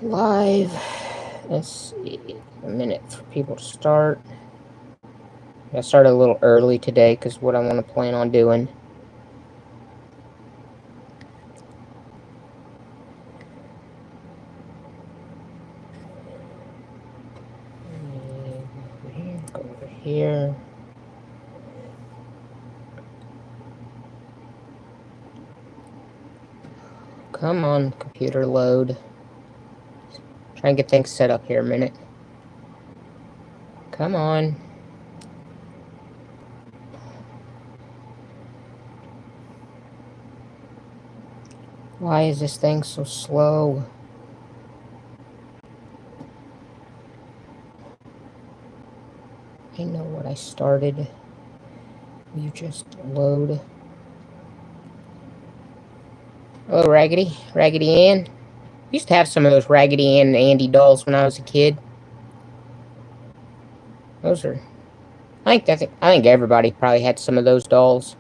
live. Let's see, a minute for people to start. I started a little early today because what I want to plan on doing. Go over here. Come on, computer, load. Try and get things set up here a minute. Come on. Why is this thing so slow? I know what I started. You just load. Oh, Raggedy Ann. Used to have some of those Raggedy Ann and Andy dolls when I was a kid. Those are... I think everybody probably had some of those dolls.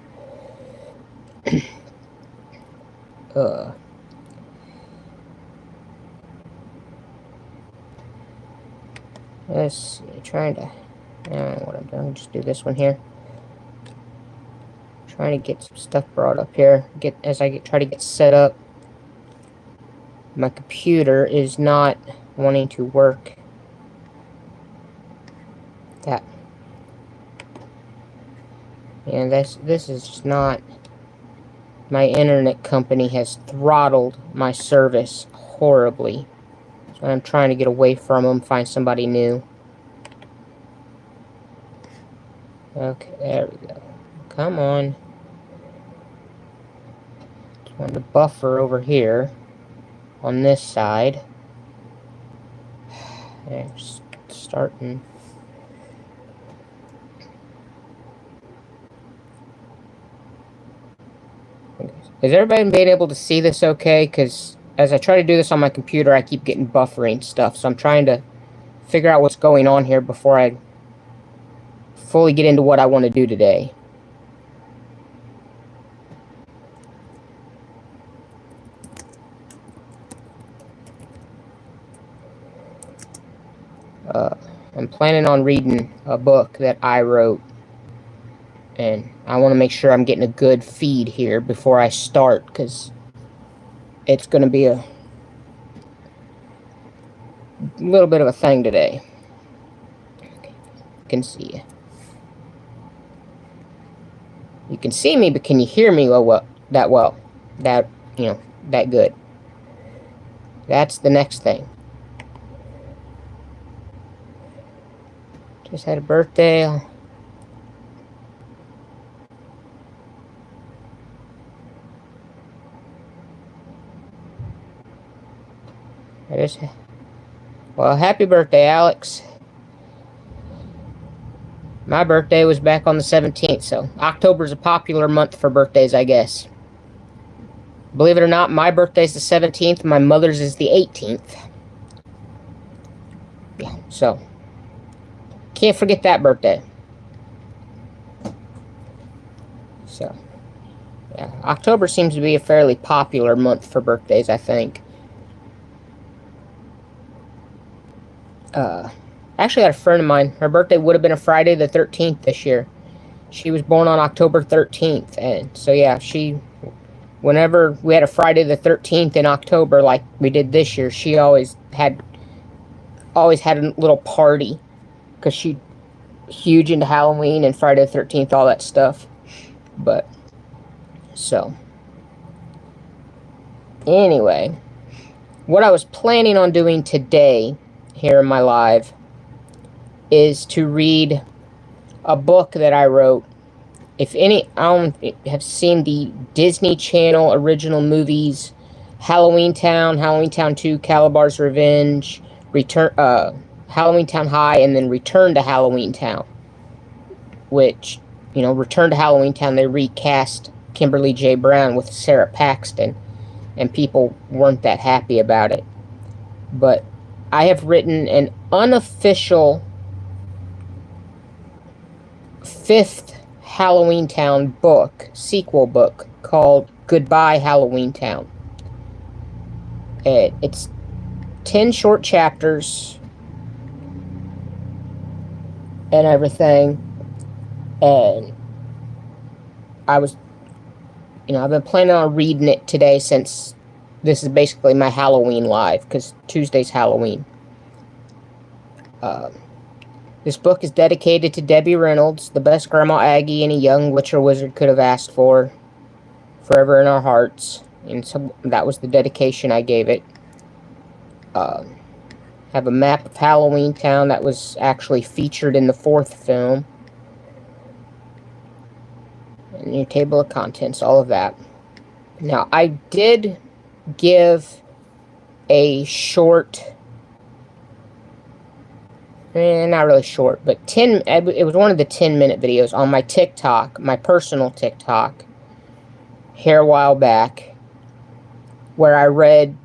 Let's see, trying to... I don't know what I'm doing, just do this one here. Trying to get some stuff brought up here. Try to get set up. My computer is not wanting to work. That. And this is just not... My internet company has throttled my service horribly. So I'm trying to get away from them, find somebody new. Okay, there we go. Come on. Just want to buffer over here on this side. And starting. Is everybody being able to see this okay? Because as I try to do this on my computer, I keep getting buffering stuff. So I'm trying to figure out what's going on here before I fully get into what I want to do today. I'm planning on reading a book that I wrote. And I want to make sure I'm getting a good feed here before I start, because it's going to be a little bit of a thing today. Okay. I can see you. You can see me, but can you hear me that good? That's the next thing. Just had a birthday. Well, happy birthday, Alex. My birthday was back on the 17th, so October's a popular month for birthdays, I guess. Believe it or not, my birthday's the 17th, my mother's is the 18th. Yeah, so can't forget that birthday. So, yeah, October seems to be a fairly popular month for birthdays, I think. Actually, I had a friend of mine. Her birthday would have been a Friday the 13th this year. She was born on October 13th, and so yeah, whenever we had a Friday the 13th in October, like we did this year, she always had a little party, because she's huge into Halloween and Friday the 13th, all that stuff. But, so, anyway, what I was planning on doing today here in my live is to read a book that I wrote. If any, I don't have seen the Disney Channel original movies, Halloween Town 2, Calabar's Revenge, Halloween Town High, and then Return to Halloween Town. Which, Return to Halloween Town, they recast Kimberly J. Brown with Sarah Paxton, and people weren't that happy about it. But I have written an unofficial 5th Halloween Town sequel book, called Goodbye Halloween Town. It's 10 short chapters and everything. And I was, I've been planning on reading it today since this is basically my Halloween live, because Tuesday's Halloween. This book is dedicated to Debbie Reynolds, the best Grandma Aggie any young witch or wizard could have asked for, forever in our hearts. And so that was the dedication I gave it. Have a map of Halloween Town that was actually featured in the 4th film. And your table of contents, all of that. Now, I did give a short, not really short, but it was one of the 10-minute videos on my TikTok, my personal TikTok, here a while back, where I read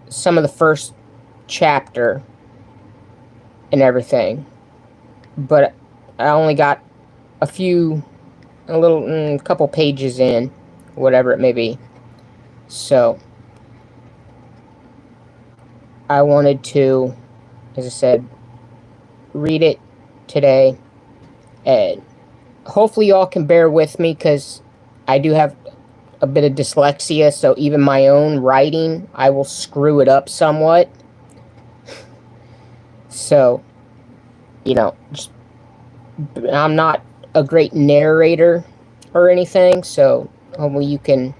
some of the first chapter and everything, but I only got a couple pages in, whatever it may be. So I wanted to, as I said, read it today, and hopefully y'all can bear with me, because I do have a bit of dyslexia, so even my own writing, I will screw it up somewhat. So, I'm not a great narrator or anything, so hopefully you can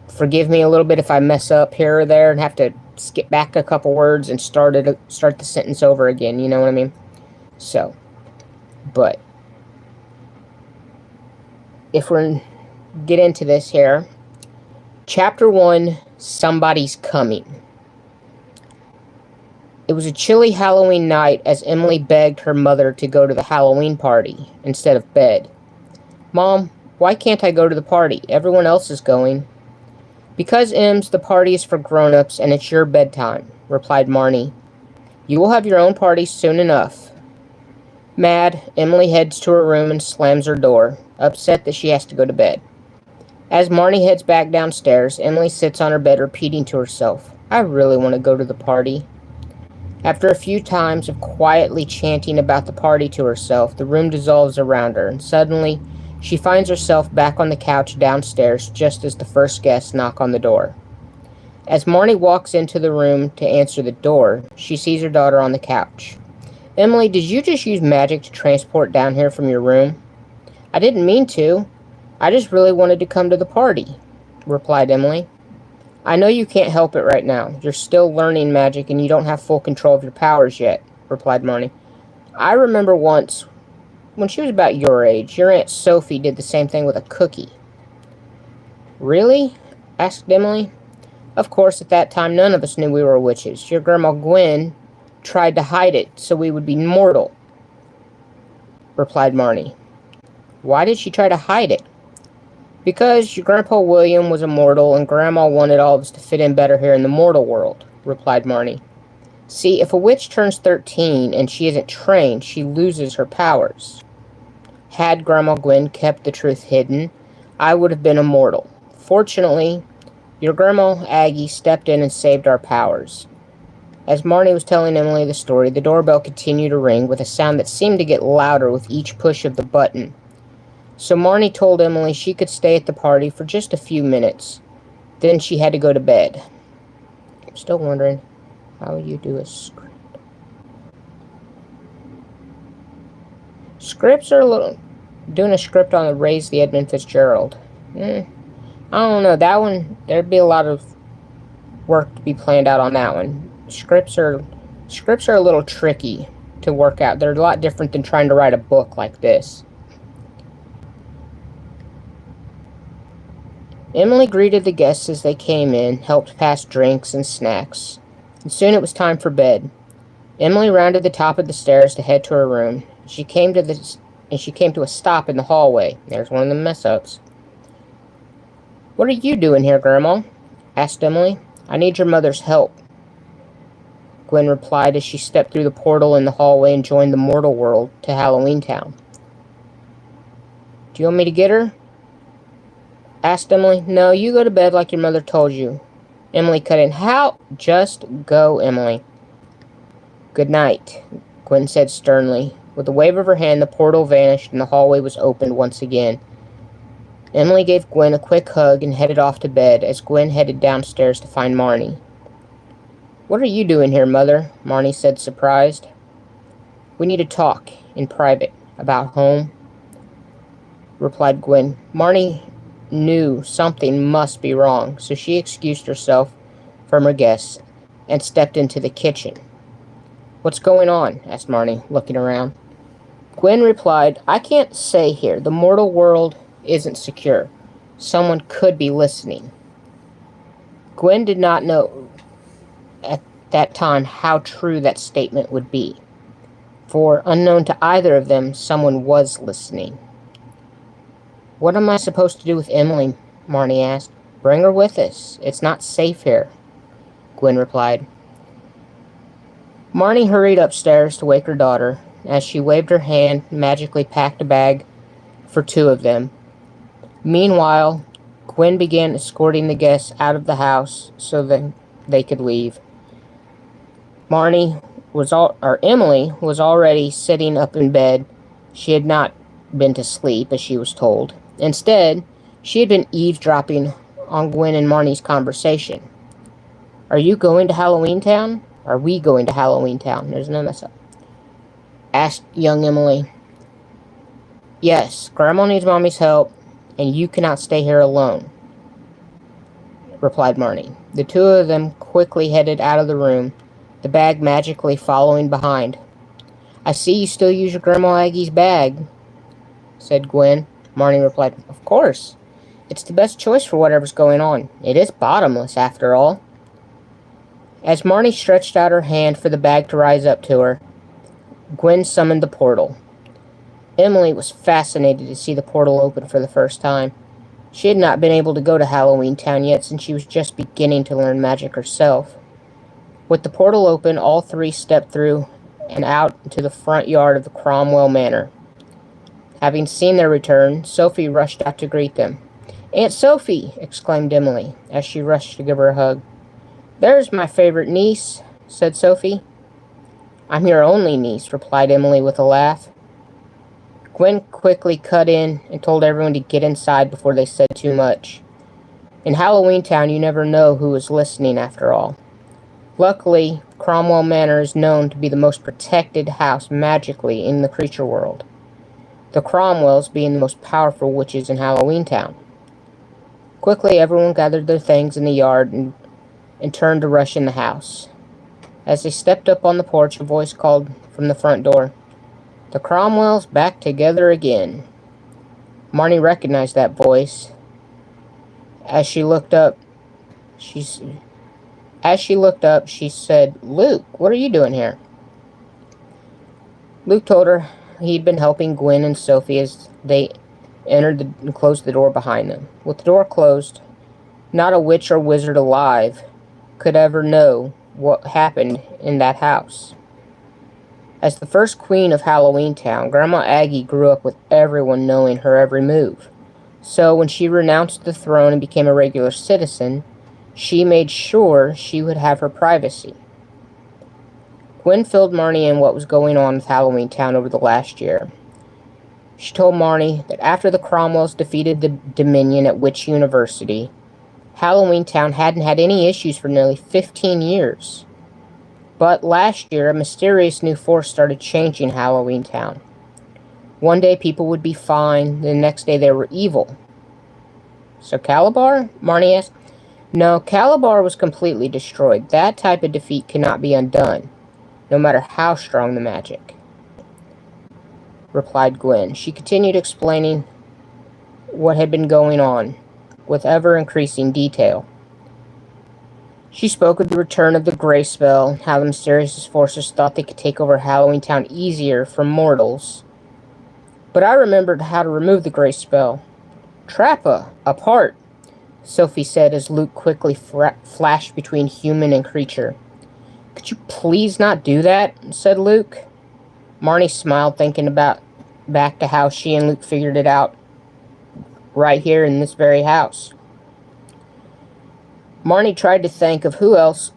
forgive me a little bit if I mess up here or there and have to skip back a couple words and start the sentence over again, you know what I mean? So, but if we're get into this here, Chapter 1, Somebody's Coming. It was a chilly Halloween night as Emily begged her mother to go to the Halloween party instead of bed. "Mom, why can't I go to the party? Everyone else is going." "Because, Ems, the party is for grown-ups and it's your bedtime," replied Marnie. "You will have your own party soon enough." Mad, Emily heads to her room and slams her door, upset that she has to go to bed. As Marnie heads back downstairs, Emily sits on her bed repeating to herself, "I really want to go to the party." After a few times of quietly chanting about the party to herself, the room dissolves around her, and suddenly she finds herself back on the couch downstairs just as the first guests knock on the door. As Marnie walks into the room to answer the door, she sees her daughter on the couch. "Emily, did you just use magic to transport down here from your room?" "I didn't mean to. I just really wanted to come to the party," replied Emily. "I know you can't help it right now. You're still learning magic and you don't have full control of your powers yet," replied Marnie. "I remember once, when she was about your age, your Aunt Sophie did the same thing with a cookie." "Really?" asked Emily. "Of course, at that time none of us knew we were witches. Your Grandma Gwen tried to hide it so we would be mortal," replied Marnie. "Why did she try to hide it?" "Because your Grandpa William was immortal and Grandma wanted all of us to fit in better here in the mortal world," replied Marnie. "See, if a witch turns 13 and she isn't trained, she loses her powers. Had Grandma Gwen kept the truth hidden, I would have been immortal. Fortunately, your Grandma Aggie stepped in and saved our powers." As Marnie was telling Emily the story, the doorbell continued to ring with a sound that seemed to get louder with each push of the button. So Marnie told Emily she could stay at the party for just a few minutes. Then she had to go to bed. I'm still wondering how you do a script. Scripts are a little... Doing a script on the Raise the Edmund Fitzgerald. I don't know. That one, there'd be a lot of work to be planned out on that one. Scripts are a little tricky to work out. They're a lot different than trying to write a book like this. Emily greeted the guests as they came in, helped pass drinks and snacks, and soon it was time for bed. Emily rounded the top of the stairs to head to her room. She came to a stop in the hallway. There's one of the mess-ups. "What are you doing here, Grandma?" asked Emily. "I need your mother's help," Gwen replied as she stepped through the portal in the hallway and joined the mortal world to Halloween Town. "Do you want me to get her?" asked Emily. "No, you go to bed like your mother told you." Emily cut in. How? Just go, Emily. Good night, Gwen said sternly. With a wave of her hand, the portal vanished and the hallway was opened once again. Emily gave Gwen a quick hug and headed off to bed as Gwen headed downstairs to find Marnie. What are you doing here, Mother? Marnie said, surprised. We need to talk, in private, about home, replied Gwen. Marnie knew something must be wrong, so she excused herself from her guests and stepped into the kitchen. What's going on? Asked Marnie, looking around. Gwen replied, I can't say here. The mortal world isn't secure. Someone could be listening. Gwen did not know at that time how true that statement would be, for unknown to either of them, someone was listening. What am I supposed to do with Emily? Marnie asked. Bring her with us. It's not safe here, Gwen replied. Marnie hurried upstairs to wake her daughter. As she waved her hand, magically packed a bag for two of them. Meanwhile, Gwen began escorting the guests out of the house so that they could leave. Emily was already sitting up in bed. She had not been to sleep, as she was told. Instead, she had been eavesdropping on Gwen and Marnie's conversation. Are you going to Halloween Town? Are we going to Halloween Town? There's no mess up. Asked young Emily. Yes, Grandma needs Mommy's help, and you cannot stay here alone, replied Marnie. The two of them quickly headed out of the room, the bag magically following behind. I see you still use your Grandma Aggie's bag, said Gwen. Marnie replied, Of course. It's the best choice for whatever's going on. It is bottomless, after all. As Marnie stretched out her hand for the bag to rise up to her, Gwen summoned the portal. Emily was fascinated to see the portal open for the first time. She had not been able to go to Halloween Town yet since she was just beginning to learn magic herself. With the portal open, all three stepped through and out into the front yard of the Cromwell Manor. Having seen their return, Sophie rushed out to greet them. Aunt Sophie! Exclaimed Emily, as she rushed to give her a hug. There's my favorite niece, said Sophie. I'm your only niece, replied Emily with a laugh. Gwen quickly cut in and told everyone to get inside before they said too much. In Halloween Town, you never know who is listening after all. Luckily, Cromwell Manor is known to be the most protected house magically in the creature world, the Cromwells being the most powerful witches in Halloween Town. Quickly, everyone gathered their things in the yard and turned to rush in the house. As they stepped up on the porch, a voice called from the front door, The Cromwells back together again. Marnie recognized that voice. As she looked up, she said, Luke, what are you doing here? Luke told her he'd been helping Gwen and Sophie as they entered and closed the door behind them. With the door closed, not a witch or wizard alive could ever know what happened in that house. As the first queen of Halloween Town, Grandma Aggie grew up with everyone knowing her every move. So when she renounced the throne and became a regular citizen, she made sure she would have her privacy. Gwen filled Marnie in what was going on with Halloween Town over the last year. She told Marnie that after the Cromwells defeated the Dominion at Witch University, Halloween Town hadn't had any issues for nearly 15 years. But last year, a mysterious new force started changing Halloween Town. One day people would be fine, the next day they were evil. So Calabar? Marnie asked. No, Calabar was completely destroyed. That type of defeat cannot be undone, no matter how strong the magic, replied Gwen. She continued explaining what had been going on, with ever-increasing detail. She spoke of the return of the Grey Spell, how the mysterious forces thought they could take over Halloween Town easier from mortals. But I remembered how to remove the Grey Spell. Trappa, apart, Sophie said as Luke quickly flashed between human and creature. Could you please not do that? Said Luke. Marnie smiled, thinking back to how she and Luke figured it out right here in this very house. Marnie tried to think of who else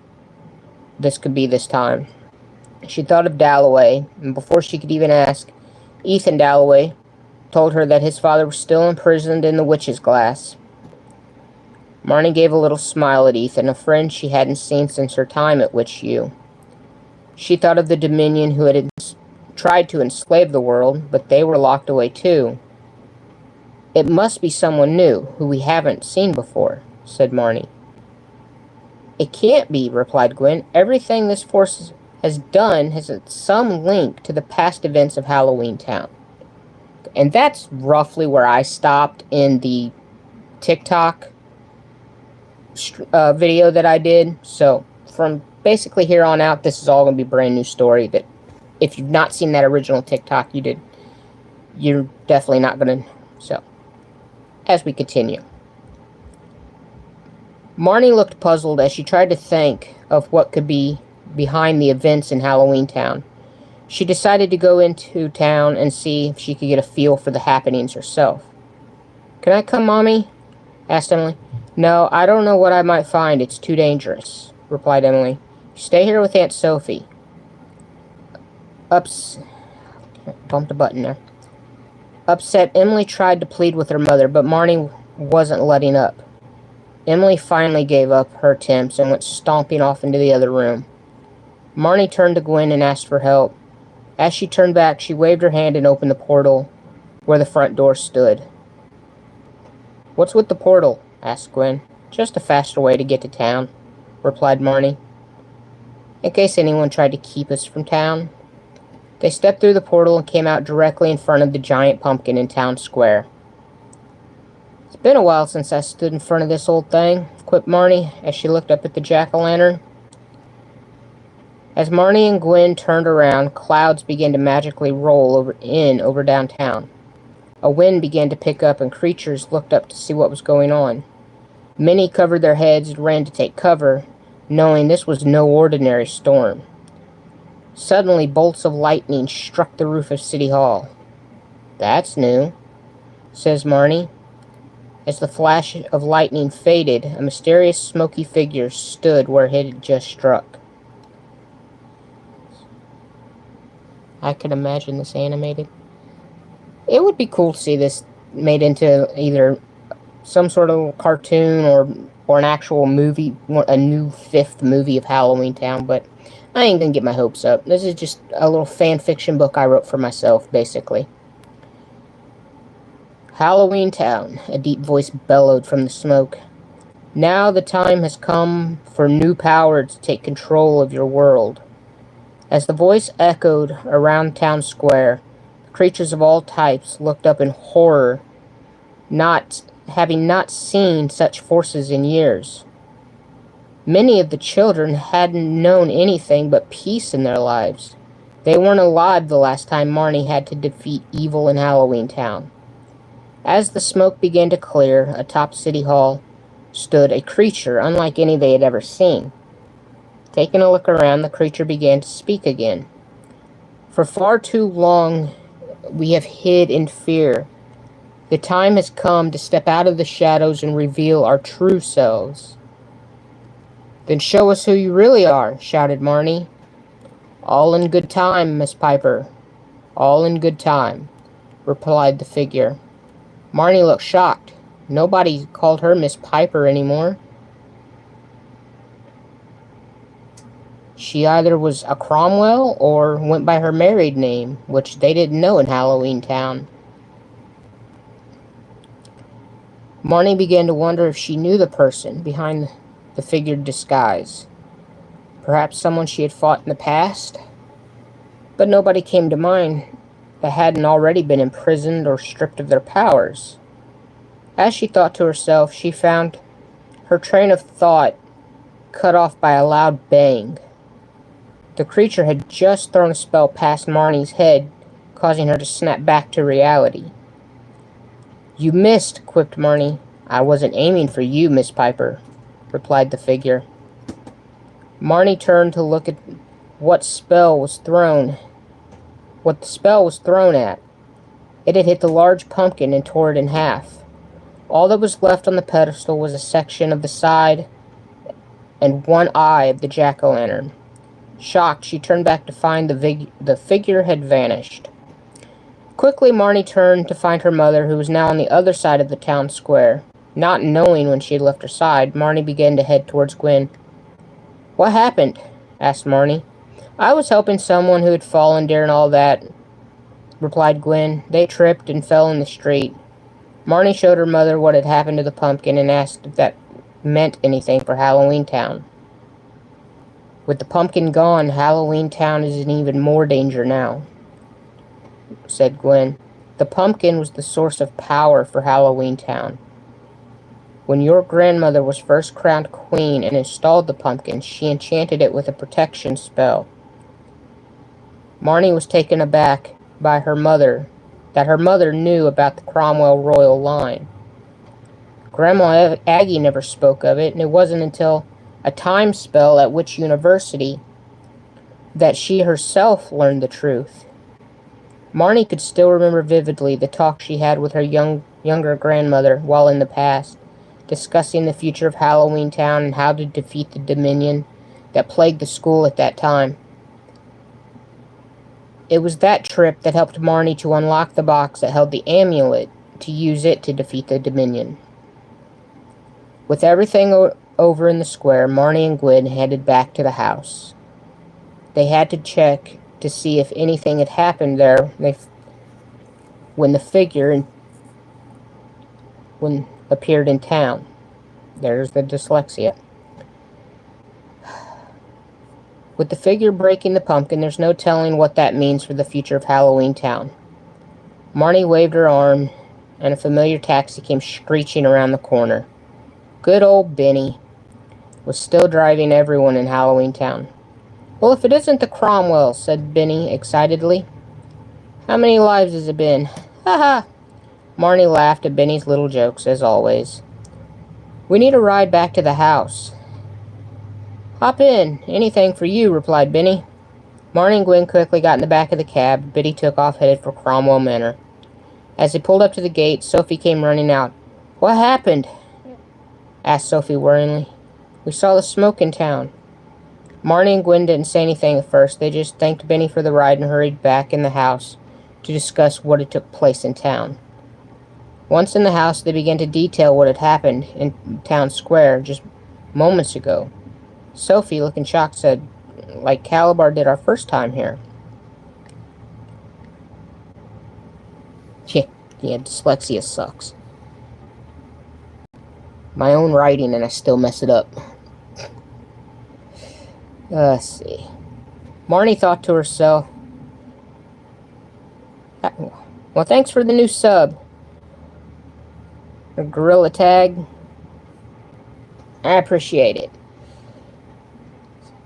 this could be this time. She thought of Dalloway, and before she could even ask, Ethan Dalloway told her that his father was still imprisoned in the Witch's Glass. Marnie gave a little smile at Ethan, a friend she hadn't seen since her time at Witch U. She thought of the Dominion who had tried to enslave the world, but they were locked away too. It must be someone new, who we haven't seen before, said Marnie. It can't be, replied Gwen. Everything this force has done has some link to the past events of Halloween Town. And that's roughly where I stopped in the TikTok video that I did. So from basically here on out, this is all going to be a brand new story that if you've not seen that original TikTok you're definitely not going to. So as we continue, Marnie looked puzzled as she tried to think of what could be behind the events in Halloween Town. She decided to go into town and see if she could get a feel for the happenings herself. Can I come, Mommy? Asked Emily. No, I don't know what I might find. It's too dangerous, replied Emily. Stay here with Aunt Sophie. Bumped a button there. Upset, Emily tried to plead with her mother, but Marnie wasn't letting up. Emily finally gave up her attempts and went stomping off into the other room. Marnie turned to Gwen and asked for help. As she turned back, she waved her hand and opened the portal where the front door stood. What's with the portal? Asked Gwen. Just a faster way to get to town, replied Marnie. In case anyone tried to keep us from town. They stepped through the portal and came out directly in front of the giant pumpkin in town square. It's been a while since I stood in front of this old thing, quipped Marnie as she looked up at the jack-o'-lantern. As Marnie and Gwen turned around, clouds began to magically roll over downtown. A wind began to pick up and creatures looked up to see what was going on. Many covered their heads and ran to take cover, knowing this was no ordinary storm. Suddenly, bolts of lightning struck the roof of City Hall. That's new, says Marnie. As the flash of lightning faded, a mysterious smoky figure stood where it had just struck. I could imagine this animated. It would be cool to see this made into either some sort of cartoon or an actual movie, a new fifth movie of Halloween Town, but I ain't gonna get my hopes up. This is just a little fan fiction book I wrote for myself, basically. Halloween Town, a deep voice bellowed from the smoke. Now the time has come for new power to take control of your world. As the voice echoed around town square, creatures of all types looked up in horror, having not seen such forces in years. Many of the children hadn't known anything but peace in their lives. They weren't alive the last time Marnie had to defeat evil in Halloween Town. As the smoke began to clear, atop City Hall stood a creature unlike any they had ever seen. Taking a look around, the creature began to speak again. For far too long, we have hid in fear. The time has come to step out of the shadows and reveal our true selves. Then show us who you really are, shouted Marnie. All in good time, Miss Piper. All in good time, replied the figure. Marnie looked shocked. Nobody called her Miss Piper anymore. She either was a Cromwell or went by her married name, which they didn't know in Halloween Town. Marnie began to wonder if she knew the person behind the figured disguise. Perhaps someone she had fought in the past? But nobody came to mind that hadn't already been imprisoned or stripped of their powers. As she thought to herself, she found her train of thought cut off by a loud bang. The creature had just thrown a spell past Marnie's head, causing her to snap back to reality. You missed, quipped Marnie. I wasn't aiming for you, Miss Piper, replied the figure. Marnie turned to look at what the spell was thrown at. It had hit the large pumpkin and tore it in half. All that was left on the pedestal was a section of the side and one eye of the jack-o'-lantern. Shocked, she turned back to find the figure had vanished. Quickly, Marnie turned to find her mother, who was now on the other side of the town square. Not knowing when she had left her side, Marnie began to head towards Gwen. "What happened?" asked Marnie. "I was helping someone who had fallen during all that," replied Gwen. "They tripped and fell in the street." Marnie showed her mother what had happened to the pumpkin and asked if that meant anything for Halloween Town. "With the pumpkin gone, Halloween Town is in even more danger now," said Gwen. "The pumpkin was the source of power for Halloween Town. When your grandmother was first crowned queen and installed the pumpkin, she enchanted it with a protection spell." Marnie was taken aback by her mother, that her mother knew about the Cromwell royal line. Grandma Aggie never spoke of it, and it wasn't until a time spell at Witch University that she herself learned the truth. Marnie could still remember vividly the talk she had with her younger grandmother while in the past, discussing the future of Halloween Town and how to defeat the Dominion that plagued the school at that time. It was that trip that helped Marnie to unlock the box that held the amulet to use it to defeat the Dominion. With everything over in the square, Marnie and Gwen headed back to the house. They had to check to see if anything had happened there when the figure appeared in town. There's the dyslexia. With the figure breaking the pumpkin, there's no telling what that means for the future of Halloween Town. Marnie waved her arm, and a familiar taxi came screeching around the corner. Good old Benny was still driving everyone in Halloween Town. "Well, if it isn't the Cromwell," said Benny excitedly. "How many lives has it been?" "Ha ha!" Marnie laughed at Benny's little jokes, as always. "We need a ride back to the house." "Hop in. Anything for you," replied Benny. Marnie and Gwen quickly got in the back of the cab. Benny took off, headed for Cromwell Manor. As they pulled up to the gate, Sophie came running out. "What happened?" asked Sophie worryingly. "We saw the smoke in town." Marnie and Gwen didn't say anything at first. They just thanked Benny for the ride and hurried back in the house to discuss what had took place in town. Once in the house, they began to detail what had happened in town square just moments ago. Sophie, looking shocked, said, "Like Calabar did our first time here." Yeah, dyslexia sucks. My own writing and I still mess it up. Let's see. Marnie thought to herself, "Well, thanks for the new sub. A gorilla tag. I appreciate it."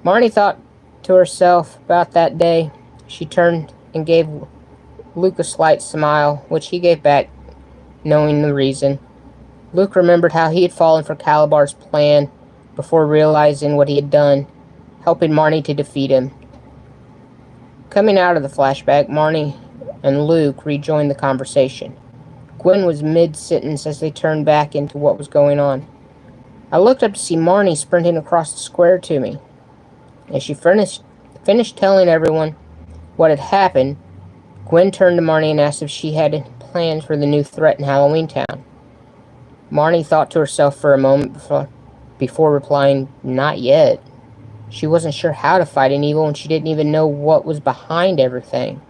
Marnie thought to herself about that day. She turned and gave Luke a slight smile, which he gave back, knowing the reason. Luke remembered how he had fallen for Calabar's plan before realizing what he had done, helping Marnie to defeat him. Coming out of the flashback, Marnie and Luke rejoined the conversation. Gwen was mid-sentence as they turned back into what was going on. "I looked up to see Marnie sprinting across the square to me." As she finished telling everyone what had happened, Gwen turned to Marnie and asked if she had any plans for the new threat in Halloween Town. Marnie thought to herself for a moment before replying, "Not yet." She wasn't sure how to fight an evil, and she didn't even know what was behind everything.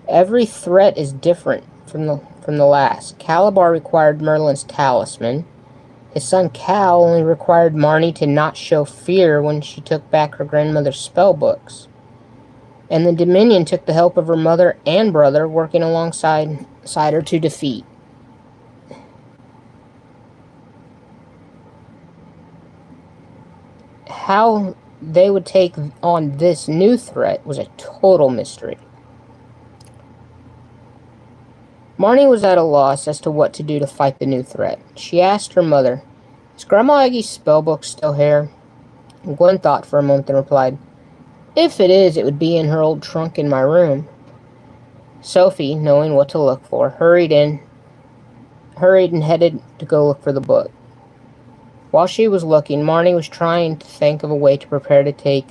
Every threat is different from the last. Calabar required Merlin's talisman. His son Cal only required Marnie to not show fear when she took back her grandmother's spell books. And the Dominion took the help of her mother and brother, working alongside her to defeat. How they would take on this new threat was a total mystery. Marnie was at a loss as to what to do to fight the new threat. She asked her mother, "Is Grandma Aggie's spellbook still here?" Gwen thought for a moment and replied, "If it is, it would be in her old trunk in my room." Sophie, knowing what to look for, hurried and headed to go look for the book. While she was looking, Marnie was trying to think of a way to prepare to take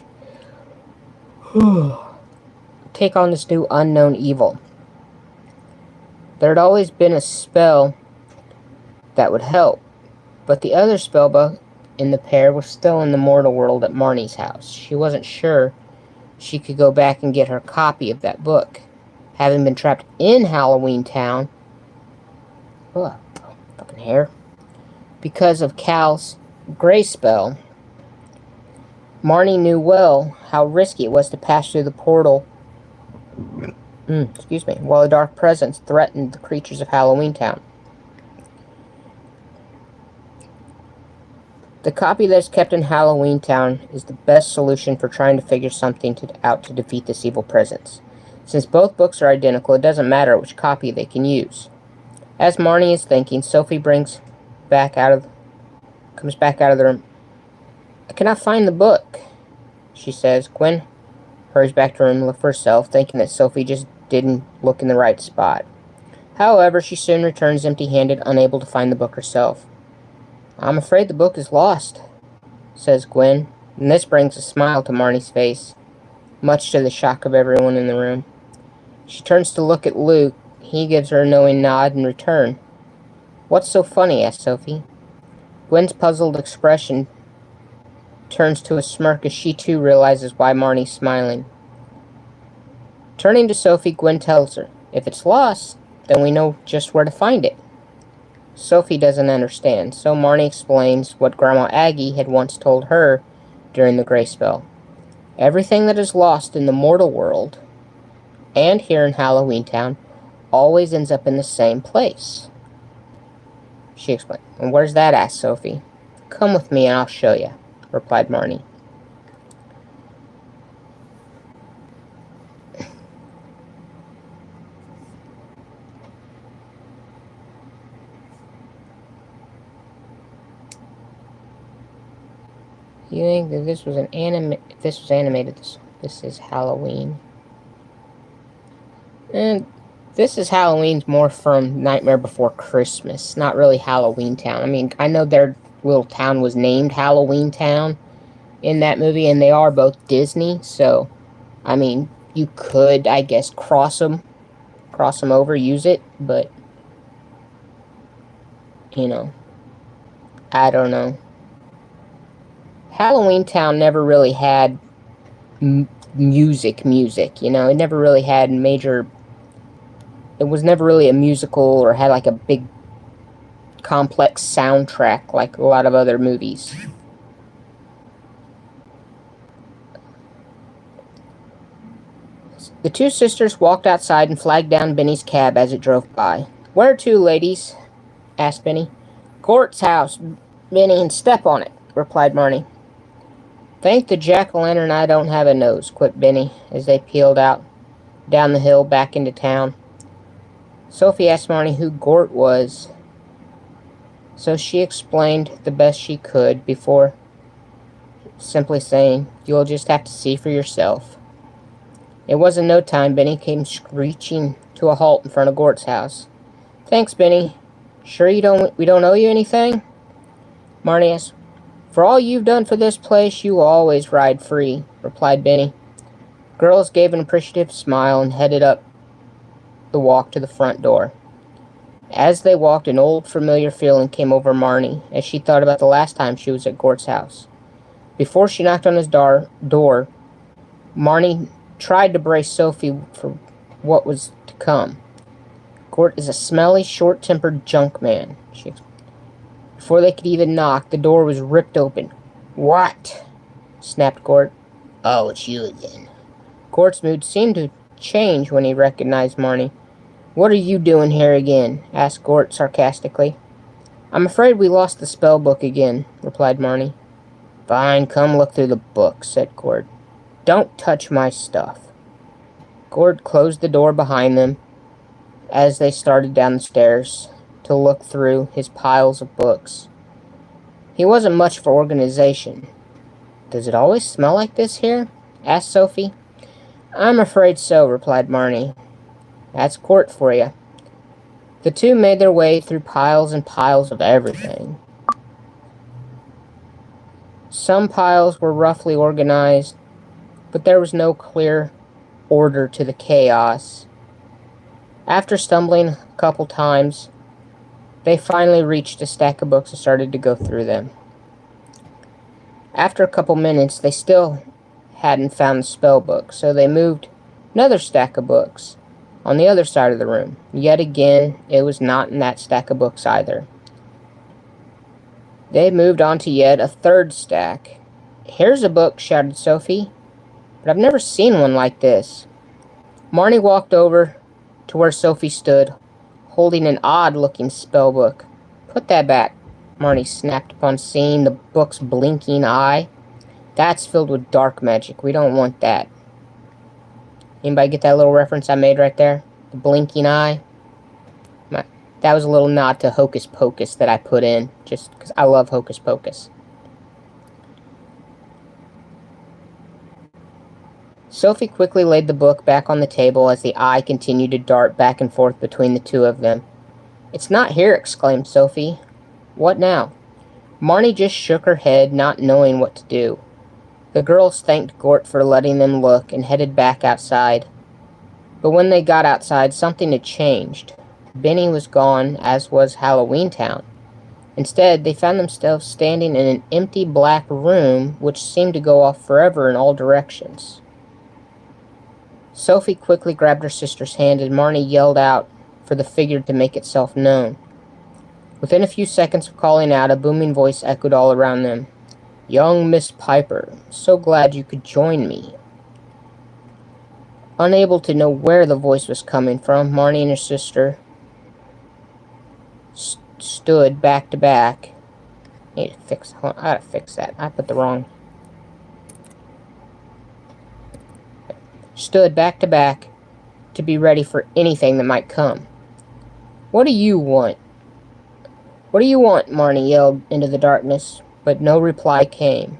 on this new unknown evil. There had always been a spell that would help, but the other spellbook in the pair was still in the mortal world at Marnie's house. She wasn't sure she could go back and get her copy of that book. Having been trapped in Halloween Town, fucking hair, because of Cal's gray spell, Marnie knew well how risky it was to pass through the portal while a dark presence threatened the creatures of Halloween Town. The copy that is kept in Halloween Town is the best solution for trying to figure something out to defeat this evil presence. Since both books are identical, it doesn't matter which copy they can use. As Marnie is thinking, Sophie comes back out of the room. "I cannot find the book," she says. Gwen hurries back to her room to look for herself, thinking that Sophie just didn't look in the right spot. However, she soon returns empty-handed, unable to find the book herself. "I'm afraid the book is lost," says Gwen, and this brings a smile to Marnie's face, much to the shock of everyone in the room. She turns to look at Luke. He gives her a knowing nod in return. "What's so funny?" asks Sophie. Gwen's puzzled expression turns to a smirk as she too realizes why Marnie's smiling. Turning to Sophie, Gwen tells her, "If it's lost, then we know just where to find it." Sophie doesn't understand, so Marnie explains what Grandma Aggie had once told her during the Gray Spell. Everything that is lost in the mortal world, and here in Halloween Town, always ends up in the same place. She explained. "And where's that?" asked Sophie. "Come with me and I'll show you," replied Marnie. You think that this was if this was animated, this is Halloween. And this is Halloween's more from Nightmare Before Christmas, not really Halloween Town. I mean, I know their little town was named Halloween Town in that movie, and they are both Disney, so, I mean, you could, I guess, cross them over, use it, but, you know, I don't know. Halloween Town never really had music, you know, it never really had it was never really a musical or had like a big complex soundtrack like a lot of other movies. The two sisters walked outside and flagged down Benny's cab as it drove by. "Where to, ladies?" asked Benny. "Gort's house, Benny, and step on it," replied Marnie. "Thank the jack-o'-lantern I don't have a nose," quipped Benny as they peeled out down the hill back into town. Sophie asked Marnie who Gort was, so she explained the best she could before simply saying, "You'll just have to see for yourself." It wasn't no time Benny came screeching to a halt in front of Gort's house. "Thanks, Benny. Sure we don't owe you anything?" Marnie asked. "For all you've done for this place, you will always ride free," replied Benny. Girls gave an appreciative smile and headed up the walk to the front door. As they walked, an old familiar feeling came over Marnie as she thought about the last time she was at Gort's house. Before she knocked on his door, Marnie tried to brace Sophie for what was to come. "Gort is a smelly, short-tempered junk man," she explained. Before they could even knock, the door was ripped open. "What?" snapped Gort. "Oh, it's you again." Gort's mood seemed to change when he recognized Marnie. "What are you doing here again?" asked Gort sarcastically. "I'm afraid we lost the spell book again," replied Marnie. "Fine, come look through the book," said Gort. "Don't touch my stuff." Gort closed the door behind them as they started down the stairs to look through his piles of books. He wasn't much for organization. "Does it always smell like this here?" asked Sophie. "I'm afraid so," replied Marnie. "That's Gort for you." The two made their way through piles and piles of everything. Some piles were roughly organized, but there was no clear order to the chaos. After stumbling a couple times, they finally reached a stack of books and started to go through them. After a couple minutes, they still hadn't found the spell book, so they moved another stack of books on the other side of the room. Yet again, it was not in that stack of books either. They moved on to yet a third stack. "Here's a book," shouted Sophie, "but I've never seen one like this." Marnie walked over to where Sophie stood, holding an odd-looking spell book. "Put that back," Marnie snapped upon seeing the book's blinking eye. "That's filled with dark magic. We don't want that." Anybody get that little reference I made right there? The blinking eye? That was a little nod to Hocus Pocus that I put in, just because I love Hocus Pocus. Sophie quickly laid the book back on the table as the eye continued to dart back and forth between the two of them. "It's not here," exclaimed Sophie. "What now?" Marnie just shook her head, not knowing what to do. The girls thanked Gort for letting them look and headed back outside. But when they got outside, something had changed. Benny was gone, as was Halloween Town. Instead, they found themselves standing in an empty black room which seemed to go off forever in all directions. Sophie quickly grabbed her sister's hand and Marnie yelled out for the figure to make itself known. Within a few seconds of calling out, a booming voice echoed all around them. "Young Miss Piper, so glad you could join me." Unable to know where the voice was coming from, Marnie and her sister stood back to back. I gotta fix that. I put the wrong. Stood back to back to be ready for anything that might come. "What do you want?" "What do you want?" Marnie yelled into the darkness, but no reply came.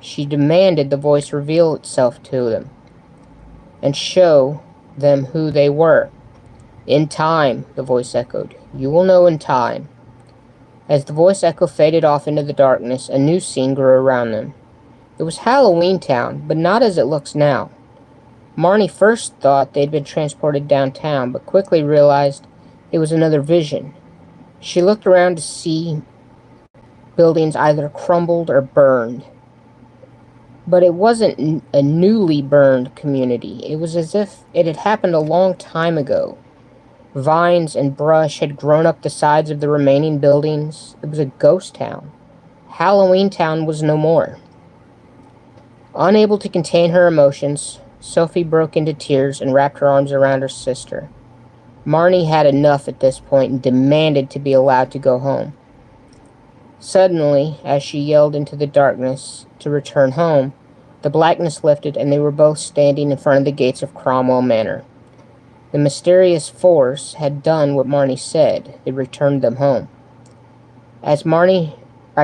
She demanded the voice reveal itself to them and show them who they were. "In time," the voice echoed. "You will know in time." As the voice echo faded off into the darkness, a new scene grew around them. It was Halloween Town, but not as it looks now. Marnie first thought they'd been transported downtown, but quickly realized it was another vision. She looked around to see buildings either crumbled or burned. But it wasn't a newly burned community. It was as if it had happened a long time ago. Vines and brush had grown up the sides of the remaining buildings. It was a ghost town. Halloween Town was no more. Unable to contain her emotions, Sophie broke into tears and wrapped her arms around her sister. Marnie had enough at this point and demanded to be allowed to go home. Suddenly, as she yelled into the darkness to return home, the blackness lifted and they were both standing in front of the gates of Cromwell Manor. The mysterious force had done what Marnie said. It returned them home. As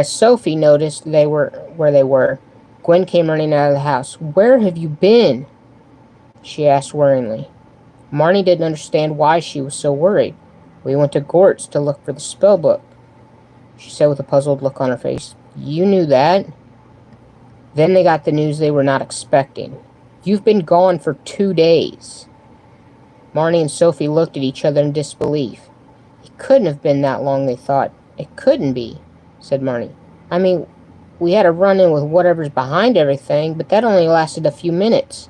Sophie noticed they were where they were, Gwen came running out of the house. "Where have you been?" she asked worryingly. Marnie didn't understand why she was so worried. "We went to Gort's to look for the spell book," she said with a puzzled look on her face. "You knew that?" Then they got the news they were not expecting. "You've been gone for 2 days." Marnie and Sophie looked at each other in disbelief. "It couldn't have been that long," they thought. "It couldn't be," said Marnie. "I mean, we had a run-in with whatever's behind everything, but that only lasted a few minutes."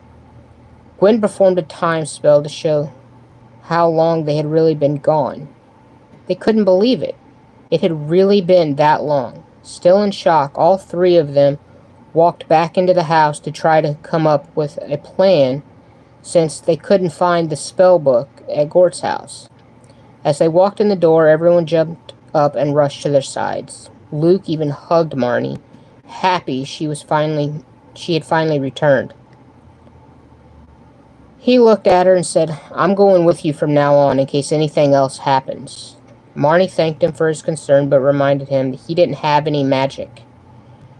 Gwen performed a time spell to show how long they had really been gone. They couldn't believe it. It had really been that long. Still in shock, all three of them walked back into the house to try to come up with a plan since they couldn't find the spell book at Gort's house. As they walked in the door, everyone jumped up and rushed to their sides. Luke even hugged Marnie, happy she had finally returned. He looked at her and said, "I'm going with you from now on in case anything else happens." Marnie thanked him for his concern, but reminded him that he didn't have any magic.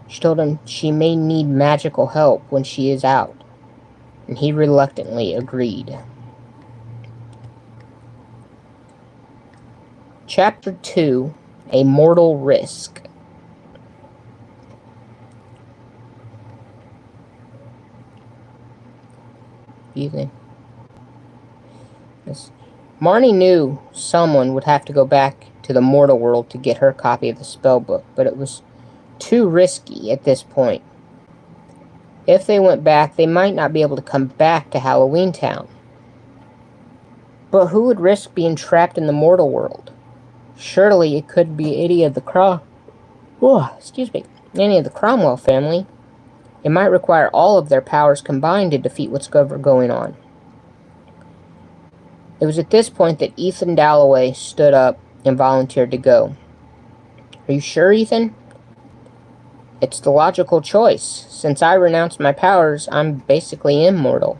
She told him she may need magical help when she is out, and he reluctantly agreed. Chapter 2, A Mortal Risk. Ethan. Yes. Marnie knew someone would have to go back to the mortal world to get her copy of the spell book, but it was too risky at this point. If they went back, they might not be able to come back to Halloween Town. But who would risk being trapped in the mortal world? Surely it could be any of the any of the Cromwell family. It might require all of their powers combined to defeat what's going on. It was at this point that Ethan Dalloway stood up and volunteered to go. Are you sure, Ethan? It's the logical choice. Since I renounced my powers, I'm basically immortal.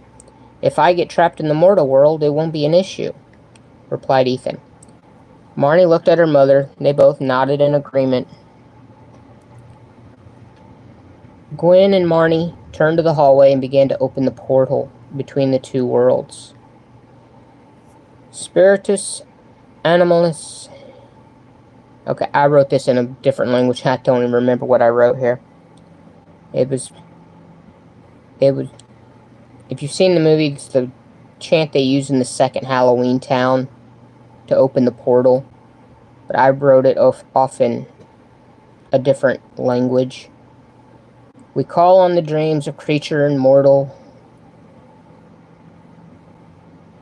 If I get trapped in the mortal world, it won't be an issue, replied Ethan. Marnie looked at her mother. They both nodded in agreement. Gwen and Marnie turned to the hallway and began to open the portal between the two worlds. Spiritus Animalis. Okay, I wrote this in a different language. I don't even remember what I wrote here. It was. If you've seen the movie, it's the chant they use in the second Halloween Town to open the portal. But I wrote it off in a different language. We call on the dreams of creature and mortal.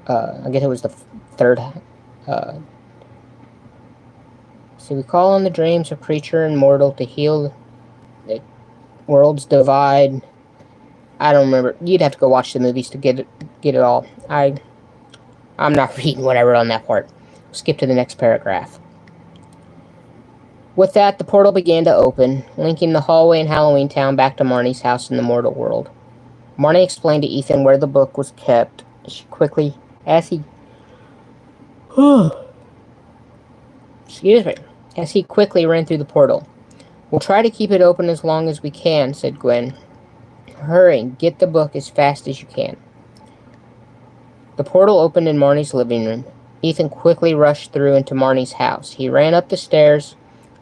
I guess it was the third. So we call on the dreams of creature and mortal to heal the world's divide. I don't remember. You'd have to go watch the movies to get it all. I'm not reading what I wrote on that part. Skip to the next paragraph. With that, the portal began to open, linking the hallway in Halloween Town back to Marnie's house in the mortal world. Marnie explained to Ethan where the book was kept. As he quickly ran through the portal. We'll try to keep it open as long as we can, said Gwen. Hurry, get the book as fast as you can. The portal opened in Marnie's living room. Ethan quickly rushed through into Marnie's house. He ran up the stairs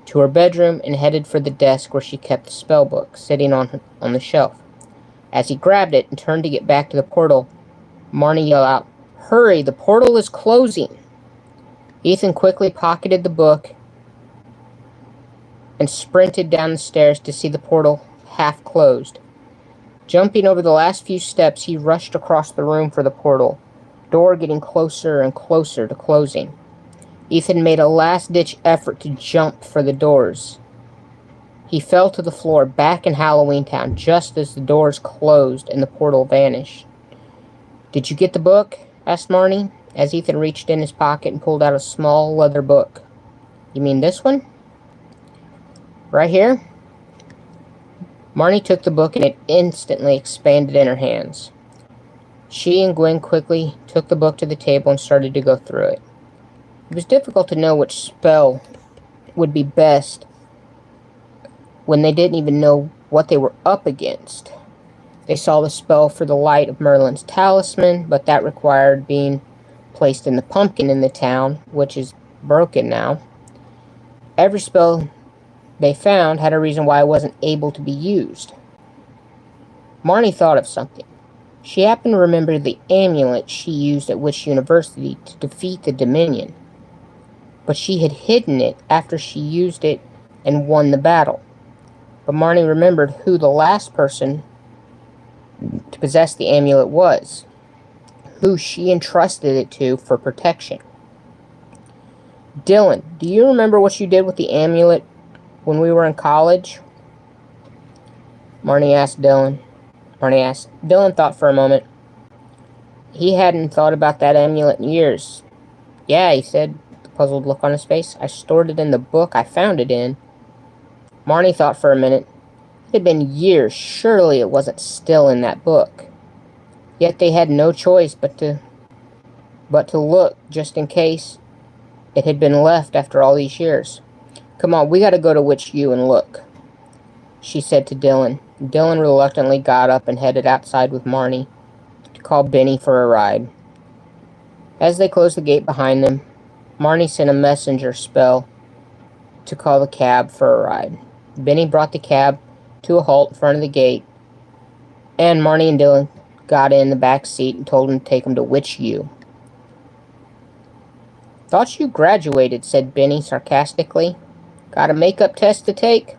to her bedroom and headed for the desk where she kept the spell book, sitting on the shelf. As he grabbed it and turned to get back to the portal, Marnie yelled out, Hurry, the portal is closing! Ethan quickly pocketed the book and sprinted down the stairs to see the portal half closed. Jumping over the last few steps, he rushed across the room for the portal, door getting closer and closer to closing. Ethan made a last-ditch effort to jump for the doors. He fell to the floor back in Halloween Town just as the doors closed and the portal vanished. Did you get the book? Asked Marnie, as Ethan reached in his pocket and pulled out a small leather book. You mean this one? Right here? Marnie took the book and it instantly expanded in her hands. She and Gwen quickly took the book to the table and started to go through it. It was difficult to know which spell would be best when they didn't even know what they were up against. They saw the spell for the light of Merlin's talisman, but that required being placed in the pumpkin in the town, which is broken now. Every spell they found had a reason why it wasn't able to be used. Marnie thought of something. She happened to remember the amulet she used at Witch University to defeat the Dominion, but she had hidden it after she used it and won the battle. But Marnie remembered who the last person to possess the amulet was, who she entrusted it to for protection. Dylan, do you remember what you did with the amulet when we were in college? Marnie asked. Dylan thought for a moment. He hadn't thought about that amulet in years. Yeah, he said, the puzzled look on his face. I stored it in the book I found it in. Marnie thought for a minute. It had been years. Surely it wasn't still in that book. Yet they had no choice but to look, just in case it had been left after all these years. Come on, we gotta go to Witch U and look, she said to Dylan. Dylan reluctantly got up and headed outside with Marnie to call Benny for a ride. As they closed the gate behind them, Marnie sent a messenger spell to call the cab for a ride. Benny brought the cab to a halt in front of the gate, and Marnie and Dylan got in the back seat and told him to take him to Witch U. "Thought you graduated," said Benny sarcastically. "Got a makeup test to take?"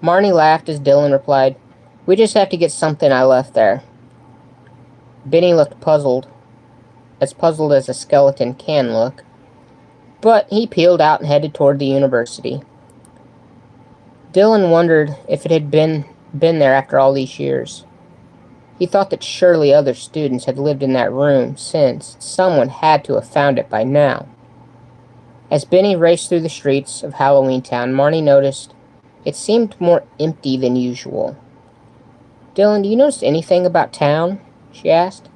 Marnie laughed as Dylan replied, "We just have to get something I left there." Benny looked puzzled as a skeleton can look, but he peeled out and headed toward the university. Dylan wondered if it had been there after all these years. He thought that surely other students had lived in that room since someone had to have found it by now. As Benny raced through the streets of Halloween Town, Marnie noticed it seemed more empty than usual. "Dylan, do you notice anything about town?" she asked.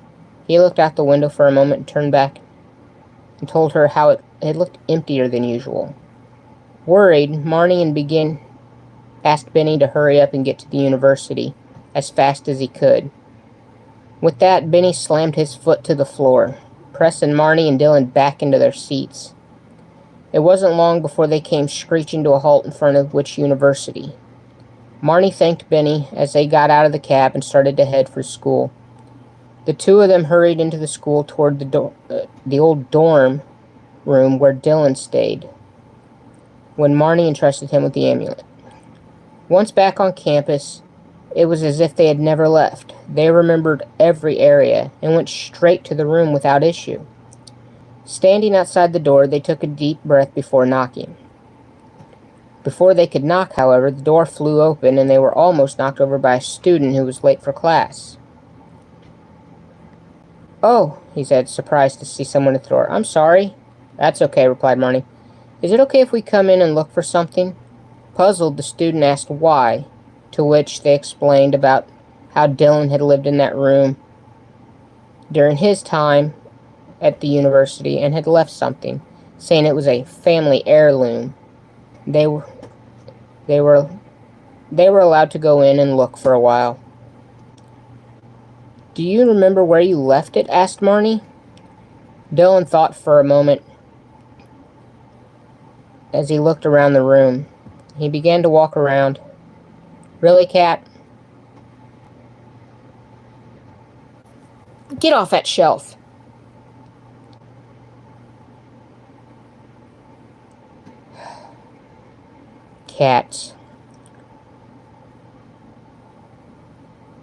He looked out the window for a moment and turned back and told her how it looked emptier than usual. Worried, Marnie asked Benny to hurry up and get to the university as fast as he could. With that, Benny slammed his foot to the floor, pressing Marnie and Dylan back into their seats. It wasn't long before they came screeching to a halt in front of Witch University. Marnie thanked Benny as they got out of the cab and started to head for school. The two of them hurried into the school toward the old dorm room where Dylan stayed when Marnie entrusted him with the amulet. Once back on campus, it was as if they had never left. They remembered every area and went straight to the room without issue. Standing outside the door, they took a deep breath before knocking. Before they could knock, however, the door flew open and they were almost knocked over by a student who was late for class. "Oh," he said, surprised to see someone at the door. "I'm sorry." "That's okay," replied Marnie. "Is it okay if we come in and look for something?" Puzzled, the student asked why, to which they explained about how Dylan had lived in that room during his time at the university and had left something, saying it was a family heirloom. They were allowed to go in and look for a while. "Do you remember where you left it?" asked Marnie. Dylan thought for a moment as he looked around the room. He began to walk around. "Really, Cat? Get off that shelf." Cats.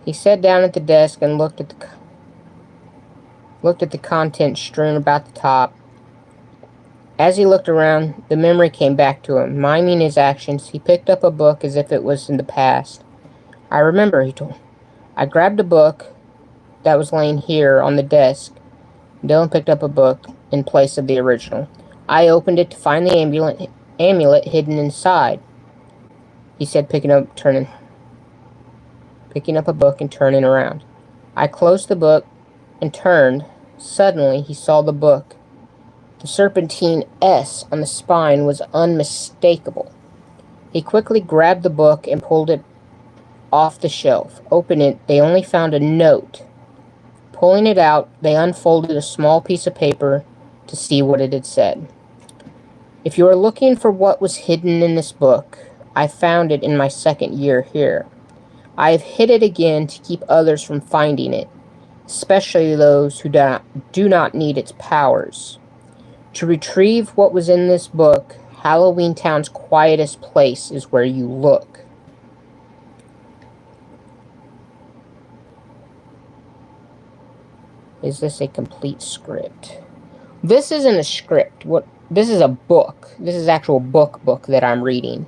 He sat down at the desk and looked at the contents strewn about the top. As he looked around, the memory came back to him. Miming his actions, he picked up a book as if it was in the past. "I remember," he told. "I grabbed a book that was laying here on the desk." Dylan picked up a book in place of the original. "I opened it to find the amulet hidden inside," he said, picking up a book and turning around. "I closed the book and turned. Suddenly, he saw the book. The serpentine S on the spine was unmistakable. He quickly grabbed the book and pulled it off the shelf. Opening it, they only found a note. Pulling it out, they unfolded a small piece of paper to see what it had said. "If you are looking for what was hidden in this book, I found it in my second year here. I have hid it again to keep others from finding it, especially those who do not need its powers. To retrieve what was in this book, Halloween Town's quietest place is where you look." Is this a complete script? This isn't a script. This is a book. This is actual book that I'm reading.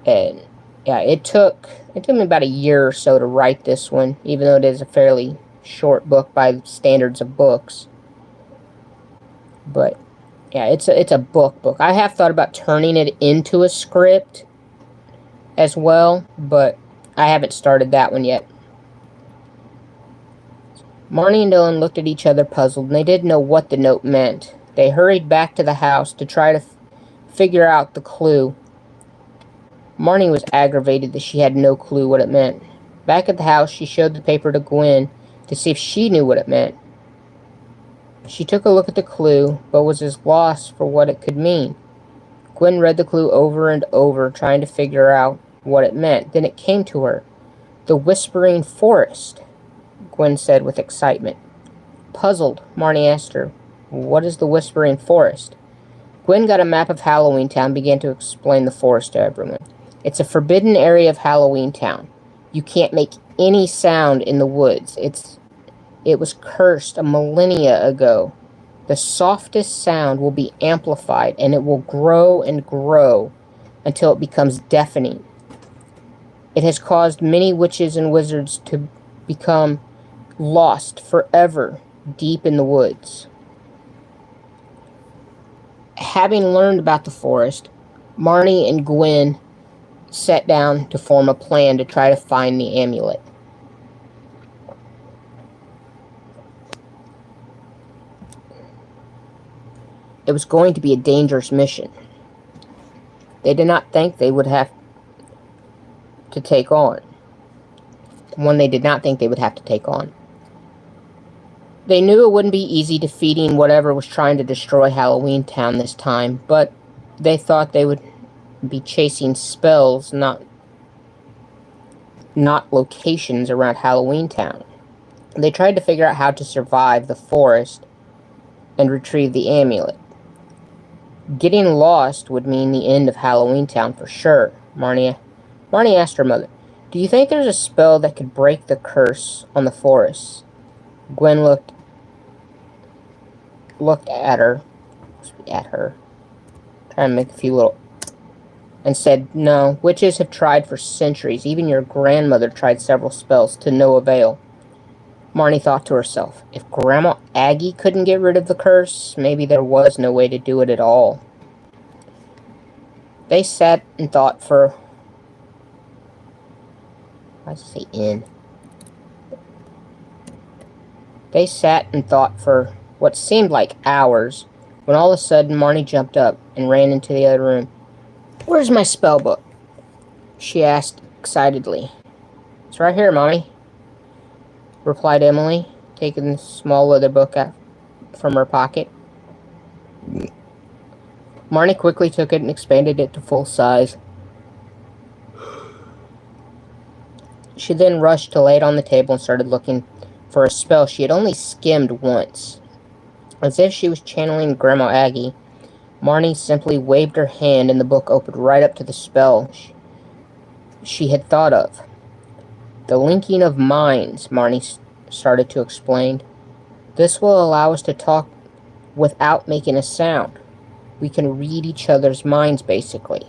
And yeah, it took me about a year or so to write this one, even though it is a fairly short book by standards of books. But yeah, it's a book. I have thought about turning it into a script as well, but I haven't started that one yet. Marnie and Dylan looked at each other puzzled, and they didn't know what the note meant. They hurried back to the house to try to figure out the clue. Marnie was aggravated that she had no clue what it meant. Back at the house, she showed the paper to Gwen to see if she knew what it meant. She took a look at the clue, but was as lost for what it could mean. Gwen read the clue over and over, trying to figure out what it meant. Then it came to her. The Whispering Forest. Gwen said with excitement. Puzzled, Marnie asked her, what is the Whispering Forest? Gwen got a map of Halloween Town and began to explain the forest to everyone. It's a forbidden area of Halloween Town. You can't make any sound in the woods. It was cursed a millennia ago. The softest sound will be amplified, and it will grow and grow until it becomes deafening. It has caused many witches and wizards to become lost forever deep in the woods. Having learned about the forest, Marnie and Gwen sat down to form a plan to try to find the amulet. It was going to be a dangerous mission. They did not think they would have to take on. One they did not think they would have to take on. They knew it wouldn't be easy defeating whatever was trying to destroy Halloween Town this time, but they thought they would be chasing spells, not locations around Halloween Town. They tried to figure out how to survive the forest and retrieve the amulet. Getting lost would mean the end of Halloween Town for sure. Marnie asked her mother, do you think there's a spell that could break the curse on the forest? Gwen looked at her, trying to make a few little, and said, no, witches have tried for centuries. Even your grandmother tried several spells to no avail. Marnie thought to herself, if Grandma Aggie couldn't get rid of the curse, maybe there was no way to do it at all. They sat and thought for... Why does it say in? They sat and thought for what seemed like hours, when all of a sudden Marnie jumped up and ran into the other room. Where's my spell book? She asked excitedly. It's right here, Mommy, replied Emily, taking the small leather book out from her pocket. Marnie quickly took it and expanded it to full size. She then rushed to lay it on the table and started looking for a spell she had only skimmed once. As if she was channeling Grandma Aggie, Marnie simply waved her hand and the book opened right up to the spell she had thought of. The linking of minds, Marnie started to explain. This will allow us to talk without making a sound. We can read each other's minds, basically.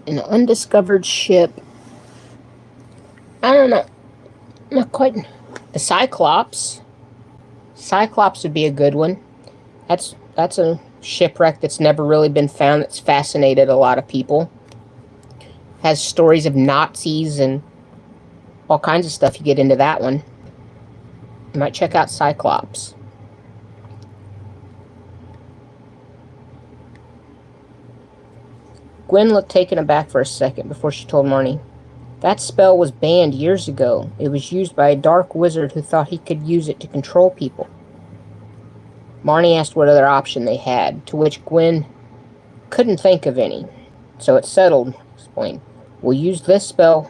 An undiscovered ship. I don't know. Not quite. The Cyclops. Cyclops would be a good one. That's a shipwreck that's never really been found. That's fascinated a lot of people. Has stories of Nazis and all kinds of stuff. You get into that one. You might check out Cyclops. Gwen looked taken aback for a second before she told Marnie. That spell was banned years ago. It was used by a dark wizard who thought he could use it to control people. Marnie asked what other option they had, to which Gwen couldn't think of any. So it's settled, explained. We'll use this spell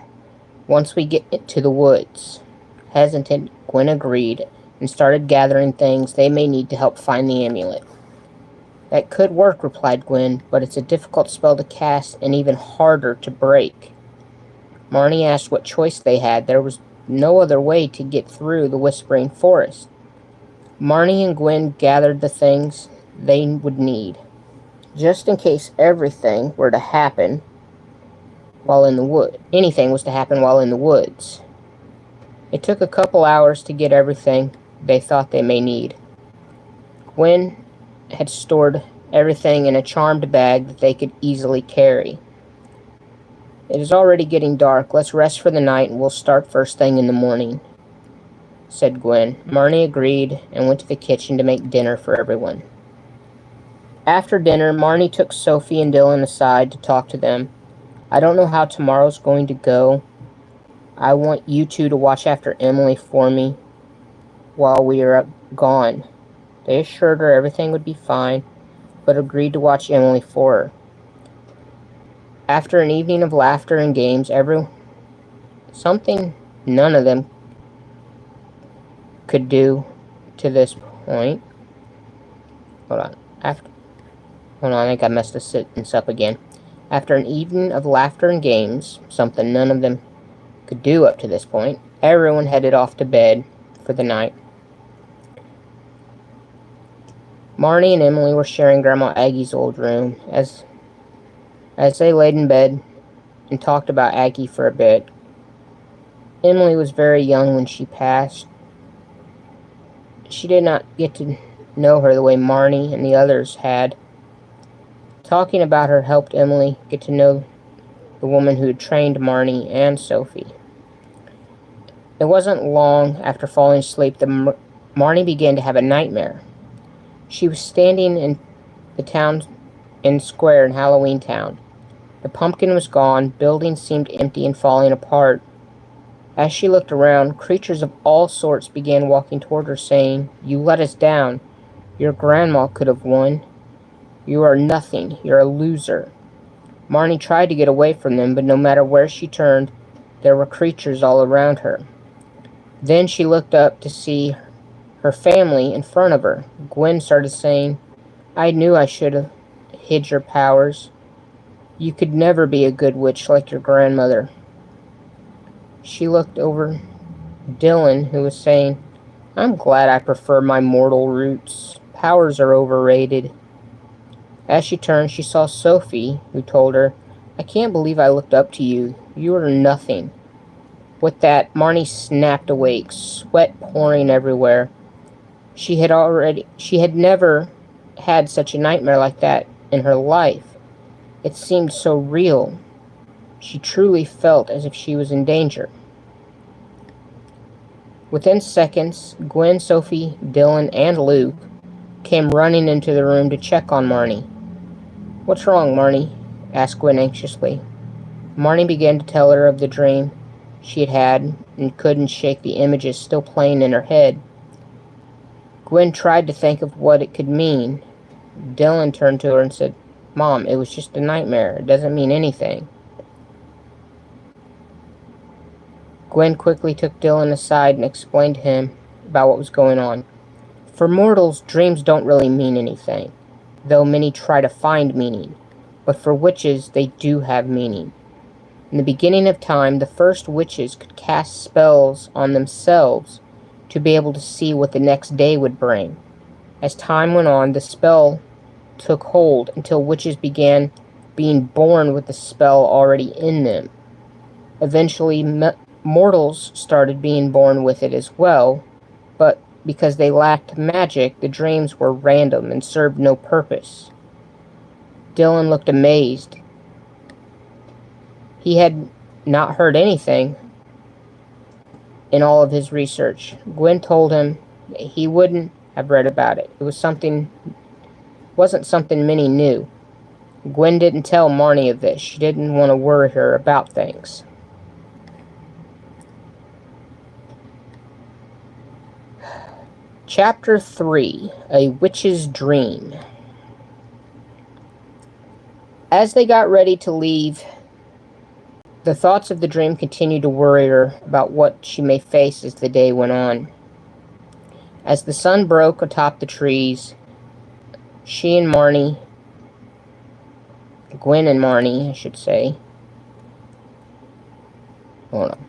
once we get to the woods. Hesitant, Gwen agreed and started gathering things they may need to help find the amulet. That could work, replied Gwen, but it's a difficult spell to cast and even harder to break. Marnie asked what choice they had. There was no other way to get through the Whispering Forest. Marnie and Gwen gathered the things they would need, just in case everything were to happen while in the wood. Anything was to happen while in the woods. It took a couple hours to get everything they thought they may need. Gwen had stored everything in a charmed bag that they could easily carry. It is already getting dark. Let's rest for the night and we'll start first thing in the morning, said Gwen. Marnie agreed and went to the kitchen to make dinner for everyone. After dinner, Marnie took Sophie and Dylan aside to talk to them. I don't know how tomorrow's going to go. I want you two to watch after Emily for me while we are gone. They assured her everything would be fine, but agreed to watch Emily for her. After an evening of laughter and games, something none of them could do to this point. Hold on, I think I messed this sentence up again. After an evening of laughter and games, something none of them could do up to this point, everyone headed off to bed for the night. Marnie and Emily were sharing Grandma Aggie's old room. As they laid in bed and talked about Aggie for a bit, Emily was very young when she passed. She did not get to know her the way Marnie and the others had. Talking about her helped Emily get to know the woman who had trained Marnie and Sophie. It wasn't long after falling asleep that Marnie began to have a nightmare. She was standing in the town square in Halloween Town. The pumpkin was gone, buildings seemed empty and falling apart. As she looked around, creatures of all sorts began walking toward her, saying, "You let us down. Your grandma could have won. You are nothing. You're a loser." Marnie tried to get away from them, but no matter where she turned, there were creatures all around her. Then she looked up to see her family in front of her. Gwen started saying, "I knew I should have hid your powers. You could never be a good witch like your grandmother." She looked over Dylan, who was saying, "I'm glad I prefer my mortal roots. Powers are overrated." As she turned, she saw Sophie, who told her, "I can't believe I looked up to you. You are nothing." With that, Marnie snapped awake, sweat pouring everywhere. She had never had such a nightmare like that in her life. It seemed so real. She truly felt as if she was in danger. Within seconds, Gwen, Sophie, Dylan, and Luke came running into the room to check on Marnie. "What's wrong, Marnie?" asked Gwen anxiously. Marnie began to tell her of the dream she had had and couldn't shake the images still playing in her head. Gwen tried to think of what it could mean. Dylan turned to her and said, "Mom, it was just a nightmare. It doesn't mean anything." Gwen quickly took Dylan aside and explained to him about what was going on. For mortals, dreams don't really mean anything, though many try to find meaning. But for witches, they do have meaning. In the beginning of time, the first witches could cast spells on themselves to be able to see what the next day would bring. As time went on, the spell took hold until witches began being born with the spell already in them. Eventually, mortals started being born with it as well, but because they lacked magic, the dreams were random and served no purpose. Dylan looked amazed. He had not heard anything in all of his research. Gwen told him that he wouldn't have read about it. It wasn't something many knew. Gwen didn't tell Marnie of this. She didn't want to worry her about things. Chapter 3, A Witch's Dream. As they got ready to leave, the thoughts of the dream continued to worry her about what she may face as the day went on. As the sun broke atop the trees, Gwen and Marnie, I should say. Hold on.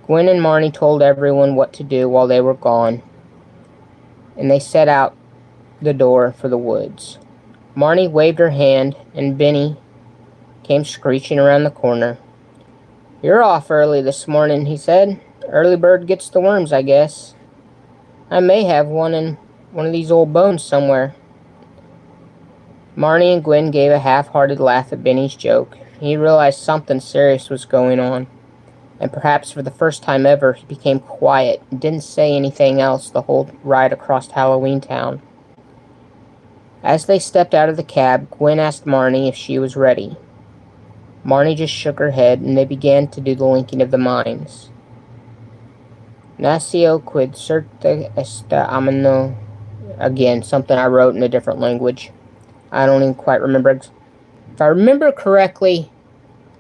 Gwen and Marnie told everyone what to do while they were gone, and they set out the door for the woods. Marnie waved her hand, and Benny came screeching around the corner. "You're off early this morning," he said. "Early bird gets the worms, I guess. I may have one in one of these old bones somewhere." Marnie and Gwen gave a half-hearted laugh at Benny's joke. He realized something serious was going on. and perhaps for the first time ever, he became quiet and didn't say anything else the whole ride across Halloween Town. As they stepped out of the cab, Gwen asked Marnie if she was ready. Marnie just shook her head, and they began to do the linking of the minds. Nacio quid certe esta ameno. Again, something I wrote in a different language. I don't even quite remember. If I remember correctly,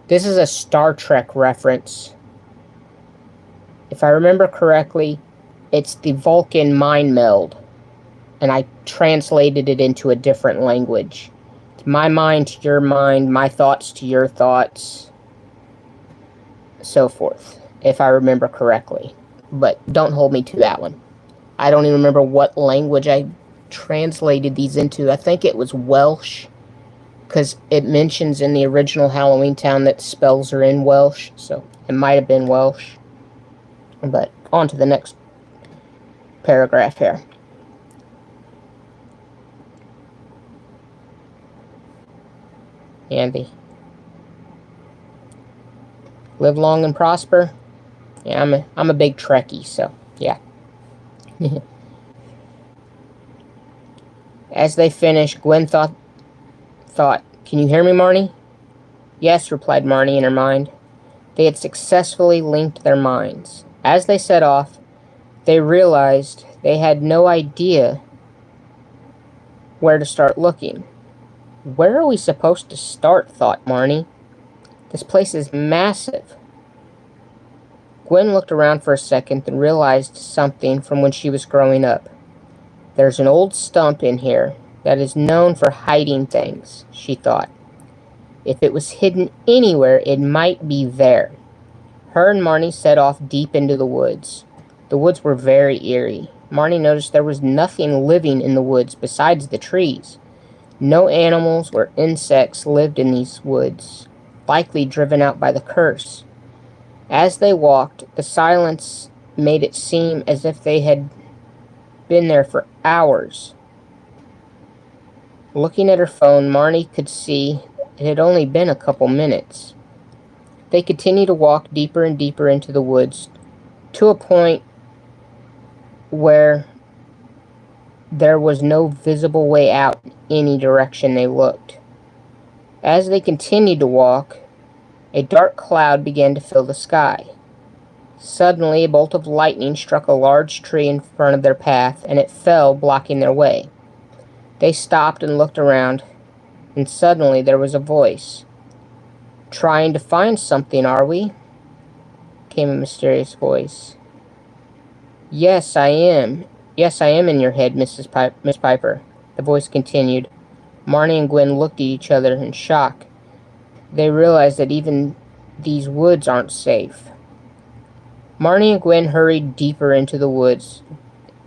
this is a Star Trek reference. If I remember correctly, it's the Vulcan mind meld, and I translated it into a different language. It's my mind to your mind, my thoughts to your thoughts, so forth, if I remember correctly. But don't hold me to that one. I don't even remember what language I translated these into. I think it was Welsh, because it mentions in the original Halloween Town that spells are in Welsh, so it might have been Welsh. But on to the next paragraph here. Andy. Live long and prosper. Yeah, I'm a big Trekkie, so yeah. As they finished, Gwen thought, "Can you hear me, Marnie?" "Yes," replied Marnie in her mind. They had successfully linked their minds. As they set off, they realized they had no idea where to start looking. "Where are we supposed to start?" thought Marnie. "This place is massive." Gwen looked around for a second and realized something from when she was growing up. "There's an old stump in here that is known for hiding things," she thought. "If it was hidden anywhere, it might be there." Her and Marnie set off deep into the woods. The woods were very eerie. Marnie noticed there was nothing living in the woods besides the trees. No animals or insects lived in these woods, likely driven out by the curse. As they walked, the silence made it seem as if they had been there for hours. Looking at her phone, Marnie could see it had only been a couple minutes. They continued to walk deeper and deeper into the woods, to a point where there was no visible way out in any direction they looked. As they continued to walk, a dark cloud began to fill the sky. Suddenly, a bolt of lightning struck a large tree in front of their path, and it fell, blocking their way. They stopped and looked around, and suddenly there was a voice. "Trying to find something, are we?" came a mysterious voice. Yes, I am in your head, Miss Piper," the voice continued. Marnie and Gwen looked at each other in shock. They realized that even these woods aren't safe. Marnie and Gwen hurried deeper into the woods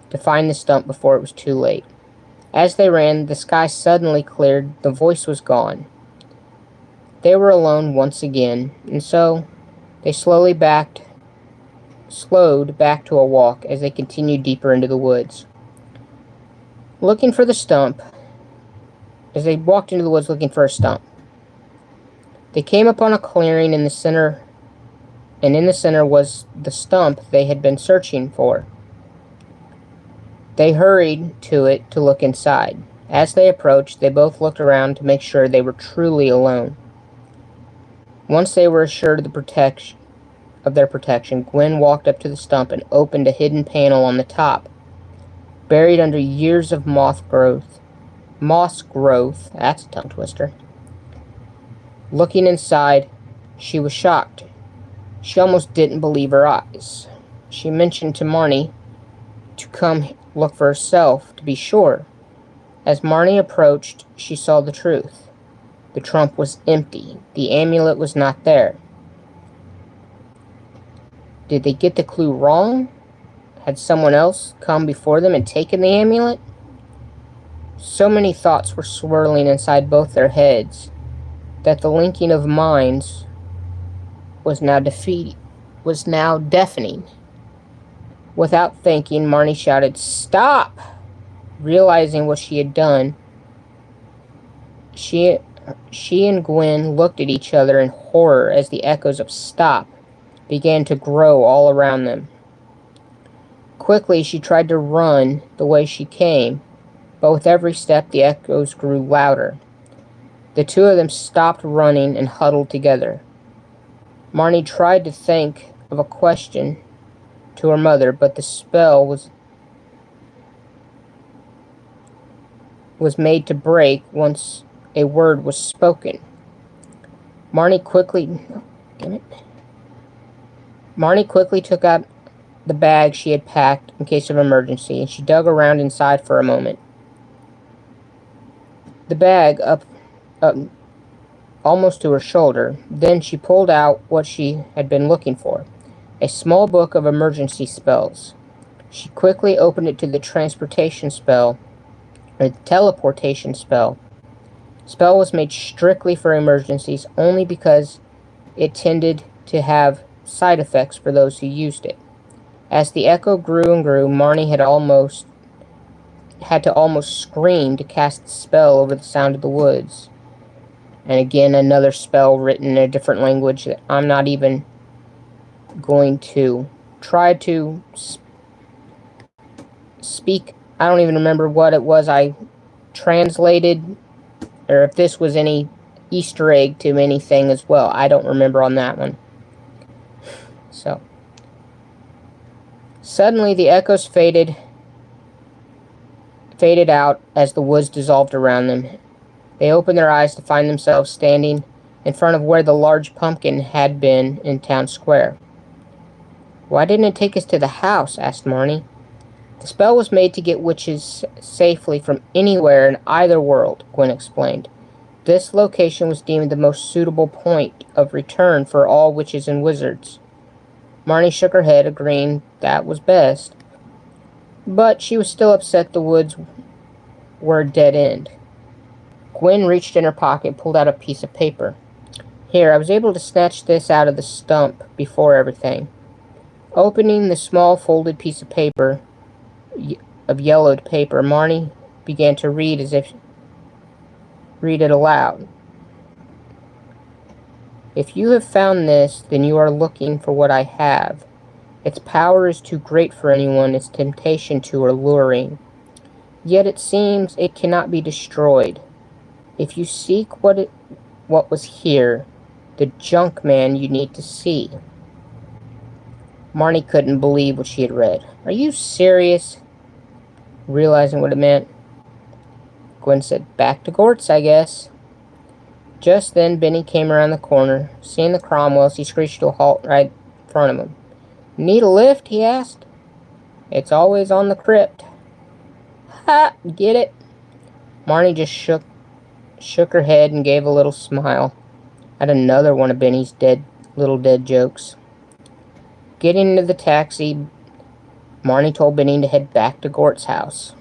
to find the stump before it was too late. As they ran, the sky suddenly cleared. The voice was gone. They were alone once again, and so they slowed back to a walk as they continued deeper into the woods. Looking for the stump, as they walked into the woods looking for a stump, they came upon a clearing in the center, and in the center was the stump they had been searching for. They hurried to it to look inside. As they approached, they both looked around to make sure they were truly alone. Once they were assured of their protection, Gwen walked up to the stump and opened a hidden panel on the top. Buried under years of moss growth, that's a tongue twister. Looking inside, she was shocked. She almost didn't believe her eyes. She mentioned to Marnie to come look for herself to be sure. As Marnie approached, she saw the truth. The trunk was empty. The amulet was not there. Did they get the clue wrong? Had someone else come before them and taken the amulet? So many thoughts were swirling inside both their heads that the linking of minds was now deafening. Without thinking, Marnie shouted, "Stop!" Realizing what she had done, she and Gwen looked at each other in horror as the echoes of "stop" began to grow all around them. Quickly she tried to run the way she came, but with every step the echoes grew louder. The two of them stopped running and huddled together. Marnie tried to think of a question to her mother, but the spell was made to break once a word was spoken. Marnie quickly took out the bag she had packed in case of emergency, and she dug around inside for a moment. The bag up almost to her shoulder. Then she pulled out what she had been looking for, a small book of emergency spells. She quickly opened it to the teleportation spell. Spell was made strictly for emergencies, only because it tended to have side effects for those who used it. As the echo grew and grew, Marnie had to almost scream to cast the spell over the sound of the woods. And again, another spell written in a different language that I'm not even going to try to speak. I don't even remember what it was I translated, or if this was any Easter egg to anything as well. I don't remember on that one. So, suddenly the echoes faded out as the woods dissolved around them. They opened their eyes to find themselves standing in front of where the large pumpkin had been in town square. "Why didn't it take us to the house?" asked Marnie. "The spell was made to get witches safely from anywhere in either world," Gwen explained. "This location was deemed the most suitable point of return for all witches and wizards." Marnie shook her head, agreeing that was best, but she was still upset the woods were a dead end. Gwen reached in her pocket and pulled out a piece of paper. "Here, I was able to snatch this out of the stump before everything." Opening the small folded piece of paper, of yellowed paper, Marnie began to read it aloud. "If you have found this, then you are looking for what I have. Its power is too great for anyone, its temptation too alluring. Yet it seems it cannot be destroyed. If you seek what was here, the junk man you need to see." Marnie couldn't believe what she had read. "Are you serious?" Realizing what it meant, Gwen said, "Back to Gort's, I guess." Just then, Benny came around the corner. Seeing the Cromwells, he screeched to a halt right in front of him. "Need a lift?" he asked. "It's always on the crypt." "Ha! Get it?" Marnie just shook her head and gave a little smile at another one of Benny's little dead jokes. Getting into the taxi, Marnie told Benny to head back to Gort's house.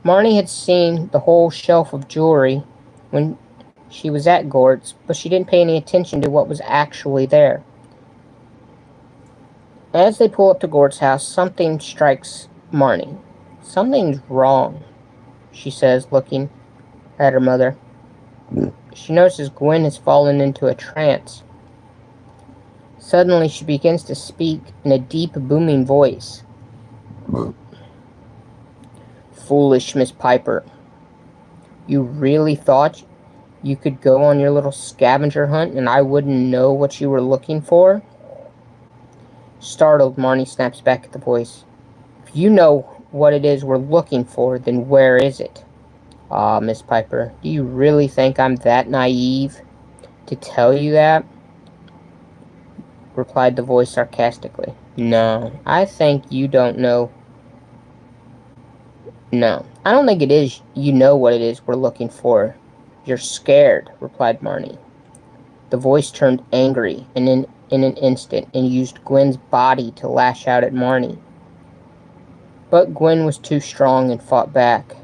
Marnie had seen the whole shelf of jewelry when she was at Gort's, but she didn't pay any attention to what was actually there. As they pull up to Gort's house, something strikes Marnie. "Something's wrong," she says, looking at her mother. She notices Gwen has fallen into a trance. Suddenly, she begins to speak in a deep, booming voice. "Foolish Miss Piper. You really thought you could go on your little scavenger hunt and I wouldn't know what you were looking for?" Startled, Marnie snaps back at the voice. "If you know what it is we're looking for, then where is it?" "Ah, Miss Piper, do you really think I'm that naive to tell you that?" replied the voice sarcastically. "No, I think you don't know. No, I don't think it is you know what it is we're looking for. You're scared," replied Marnie. The voice turned angry in an instant and used Gwen's body to lash out at Marnie. But Gwen was too strong and fought back.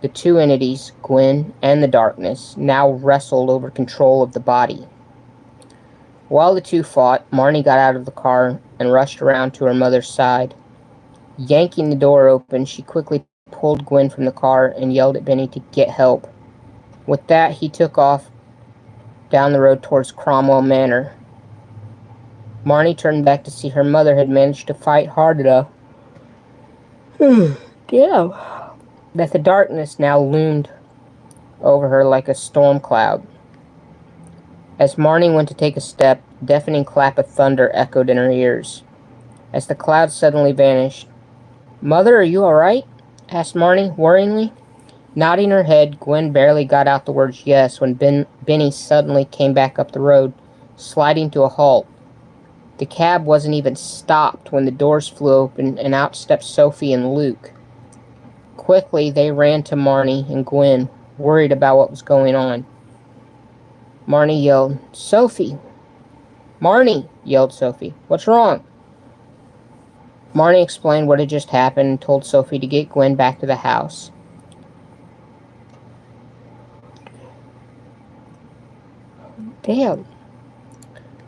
The two entities, Gwen and the darkness, now wrestled over control of the body. While the two fought, Marnie got out of the car and rushed around to her mother's side. Yanking the door open, she quickly pulled Gwen from the car and yelled at Benny to get help. With that, he took off down the road towards Cromwell Manor. Marnie turned back to see her mother had managed to fight hard enough yeah, that the darkness now loomed over her like a storm cloud. As Marnie went to take a step, a deafening clap of thunder echoed in her ears. As the cloud suddenly vanished, "Mother, are you all right?" asked Marnie, worryingly. Nodding her head, Gwen barely got out the words yes when Benny suddenly came back up the road, sliding to a halt. The cab wasn't even stopped when the doors flew open and out stepped Sophie and Luke. Quickly, they ran to Marnie and Gwen, worried about what was going on. Marnie yelled, "Sophie!" "Marnie!" yelled Sophie. "What's wrong?" Marnie explained what had just happened and told Sophie to get Gwen back to the house. Damn.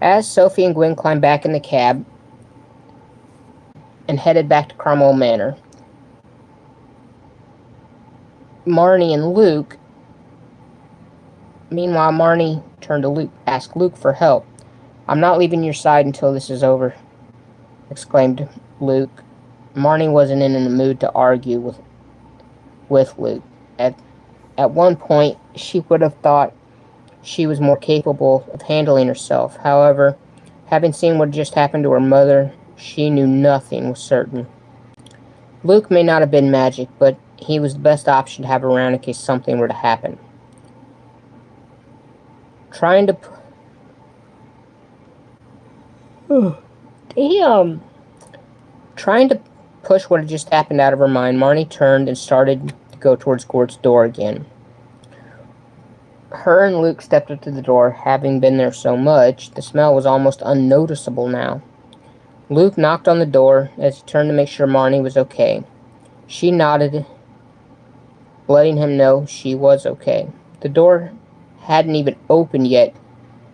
As Sophie and Gwen climbed back in the cab and headed back to Cromwell Manor, Marnie and Luke... Meanwhile, Marnie turned to Luke, asked Luke for help. "I'm not leaving your side until this is over," exclaimed Luke. Marnie wasn't in the mood to argue with Luke. At one point, she would have thought she was more capable of handling herself. However, having seen what just happened to her mother, she knew nothing was certain. Luke may not have been magic, but he was the best option to have around in case something were to happen. Trying to push what had just happened out of her mind, Marnie turned and started to go towards Gord's door again. Her and Luke stepped up to the door. Having been there so much, the smell was almost unnoticeable now. Luke knocked on the door as he turned to make sure Marnie was okay. She nodded, letting him know she was okay. The door hadn't even opened yet.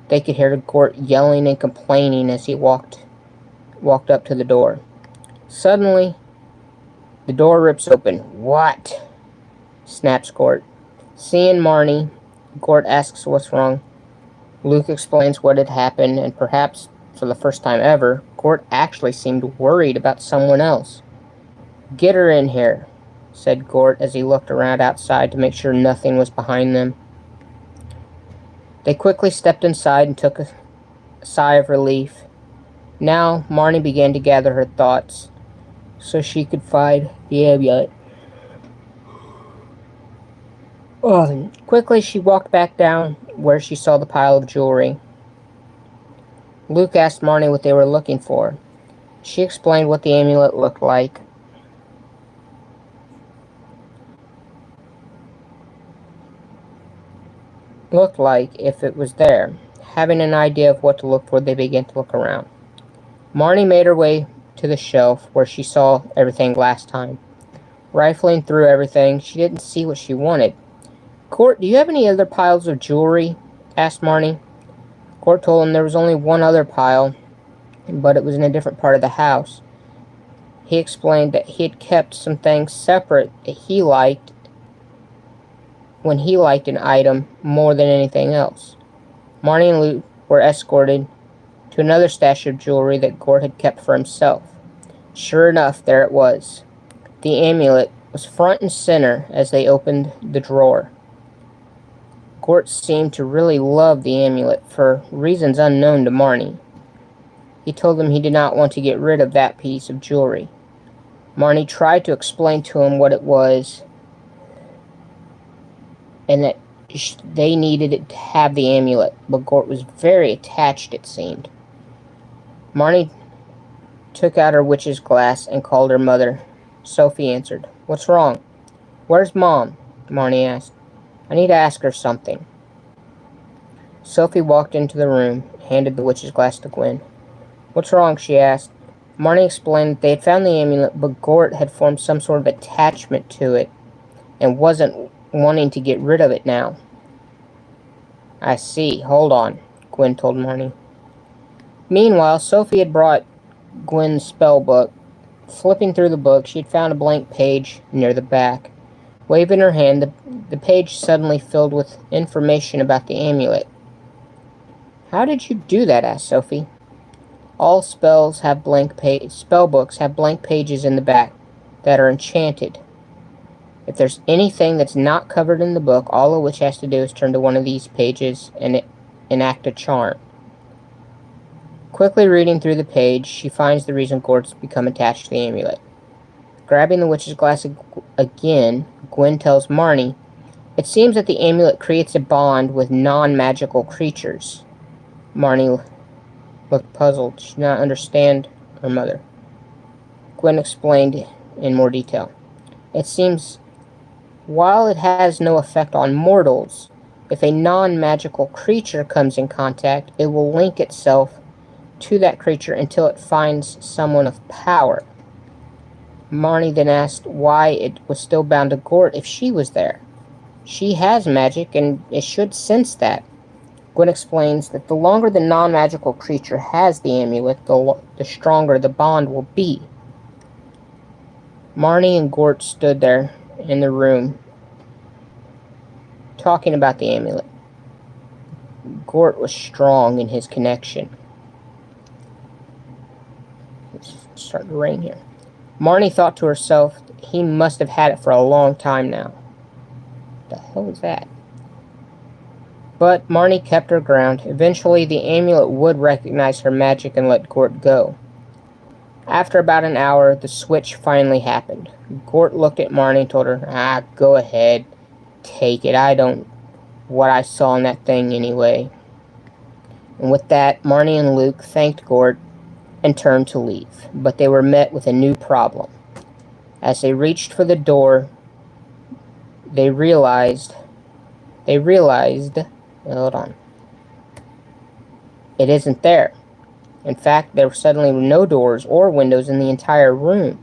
They could hear Gort yelling and complaining as he walked up to the door. Suddenly, the door rips open. "What?" snaps Gort. Seeing Marnie, Gort asks what's wrong. Luke explains what had happened, and perhaps for the first time ever, Gort actually seemed worried about someone else. "Get her in here," said Gort as he looked around outside to make sure nothing was behind them. They quickly stepped inside and took a sigh of relief. Now, Marnie began to gather her thoughts so she could find the amulet. Quickly, she walked back down where she saw the pile of jewelry. Luke asked Marnie what they were looking for. She explained what the amulet looked like. If it was there. Having an idea of what to look for, they began to look around. Marnie made her way to the shelf where she saw everything last time. Rifling through everything, she didn't see what she wanted. "Gort, do you have any other piles of jewelry?" asked Marnie. Gort told him there was only one other pile, but it was in a different part of the house. He explained that he had kept some things separate that he liked when he liked an item more than anything else. Marnie and Luke were escorted to another stash of jewelry that Gort had kept for himself. Sure enough, there it was. The amulet was front and center as they opened the drawer. Gort seemed to really love the amulet for reasons unknown to Marnie. He told them he did not want to get rid of that piece of jewelry. Marnie tried to explain to him what it was and that they needed to have the amulet, but Gort was very attached, it seemed. Marnie took out her witch's glass and called her mother. Sophie answered. "What's wrong?" "Where's Mom?" Marnie asked. "I need to ask her something." Sophie walked into the room and handed the witch's glass to Gwen. "What's wrong?" she asked. Marnie explained that they had found the amulet, but Gort had formed some sort of attachment to it and wasn't wanting to get rid of it now. "I see. Hold on," Gwen told Marnie. Meanwhile, Sophie had brought Gwen's spell book Flipping through the book, she had found a blank page near the back. Waving her hand, the page suddenly filled with information about the amulet. "How did you do that?" asked Sophie. "All spells have spell books have blank pages in the back that are enchanted. If there's anything that's not covered in the book, all a witch has to do is turn to one of these pages and enact a charm." Quickly reading through the page, she finds the reason Gort's become attached to the amulet. Grabbing the witch's glass again, Gwen tells Marnie, "It seems that the amulet creates a bond with non-magical creatures." Marnie looked puzzled. She did not understand her mother. Gwen explained in more detail. "It seems, while it has no effect on mortals, if a non-magical creature comes in contact, it will link itself to that creature until it finds someone of power." Marnie then asked why it was still bound to Gort if she was there. "She has magic, and it should sense that." Gwen explains that the longer the non-magical creature has the amulet, the stronger the bond will be. Marnie and Gort stood there in the room, talking about the amulet. Gort was strong in his connection. It's starting to rain here. Marnie thought to herself, he must have had it for a long time now. What the hell was that? But Marnie kept her ground. Eventually, the amulet would recognize her magic and let Gort go. After about an hour, the switch finally happened. Gort looked at Marnie and told her, "Go ahead. Take it. I don't what I saw in that thing anyway." And with that, Marnie and Luke thanked Gort and turned to leave. But they were met with a new problem. As they reached for the door, they realized, hold on, it isn't there. In fact, there were suddenly no doors or windows in the entire room.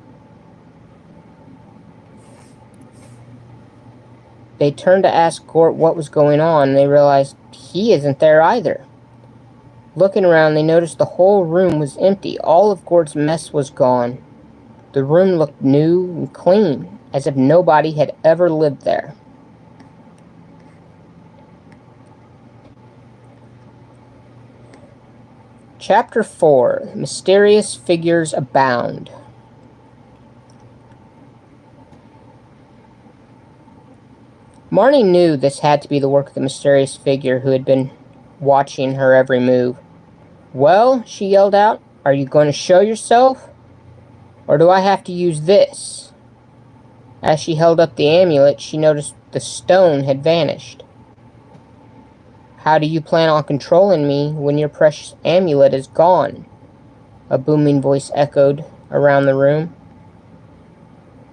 They turned to ask Gort what was going on, and they realized he isn't there either. Looking around, they noticed the whole room was empty. All of Gort's mess was gone. The room looked new and clean, as if nobody had ever lived there. Chapter 4. Mysterious Figures Abound. Marnie knew this had to be the work of the mysterious figure who had been watching her every move. "Well," she yelled out, "are you going to show yourself? Or do I have to use this?" As she held up the amulet, she noticed the stone had vanished. "How do you plan on controlling me when your precious amulet is gone?" a booming voice echoed around the room.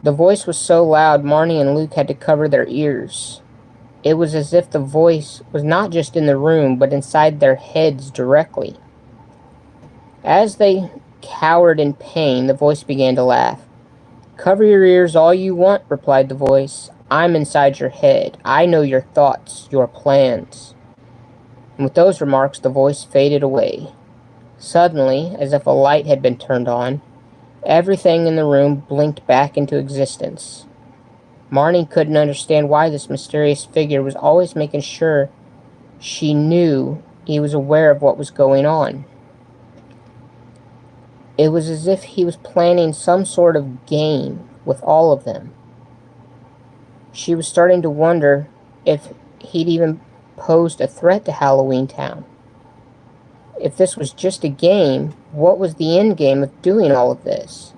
The voice was so loud, Marnie and Luke had to cover their ears. It was as if the voice was not just in the room, but inside their heads directly. As they cowered in pain, the voice began to laugh. "Cover your ears all you want," replied the voice. "I'm inside your head. I know your thoughts, your plans." And with those remarks, the voice faded away. Suddenly, as if a light had been turned on, everything in the room blinked back into existence. Marnie couldn't understand why this mysterious figure was always making sure she knew he was aware of what was going on. It was as if he was planning some sort of game with all of them. She was starting to wonder if he'd even posed a threat to Halloween Town. If this was just a game, what was the end game of doing all of this?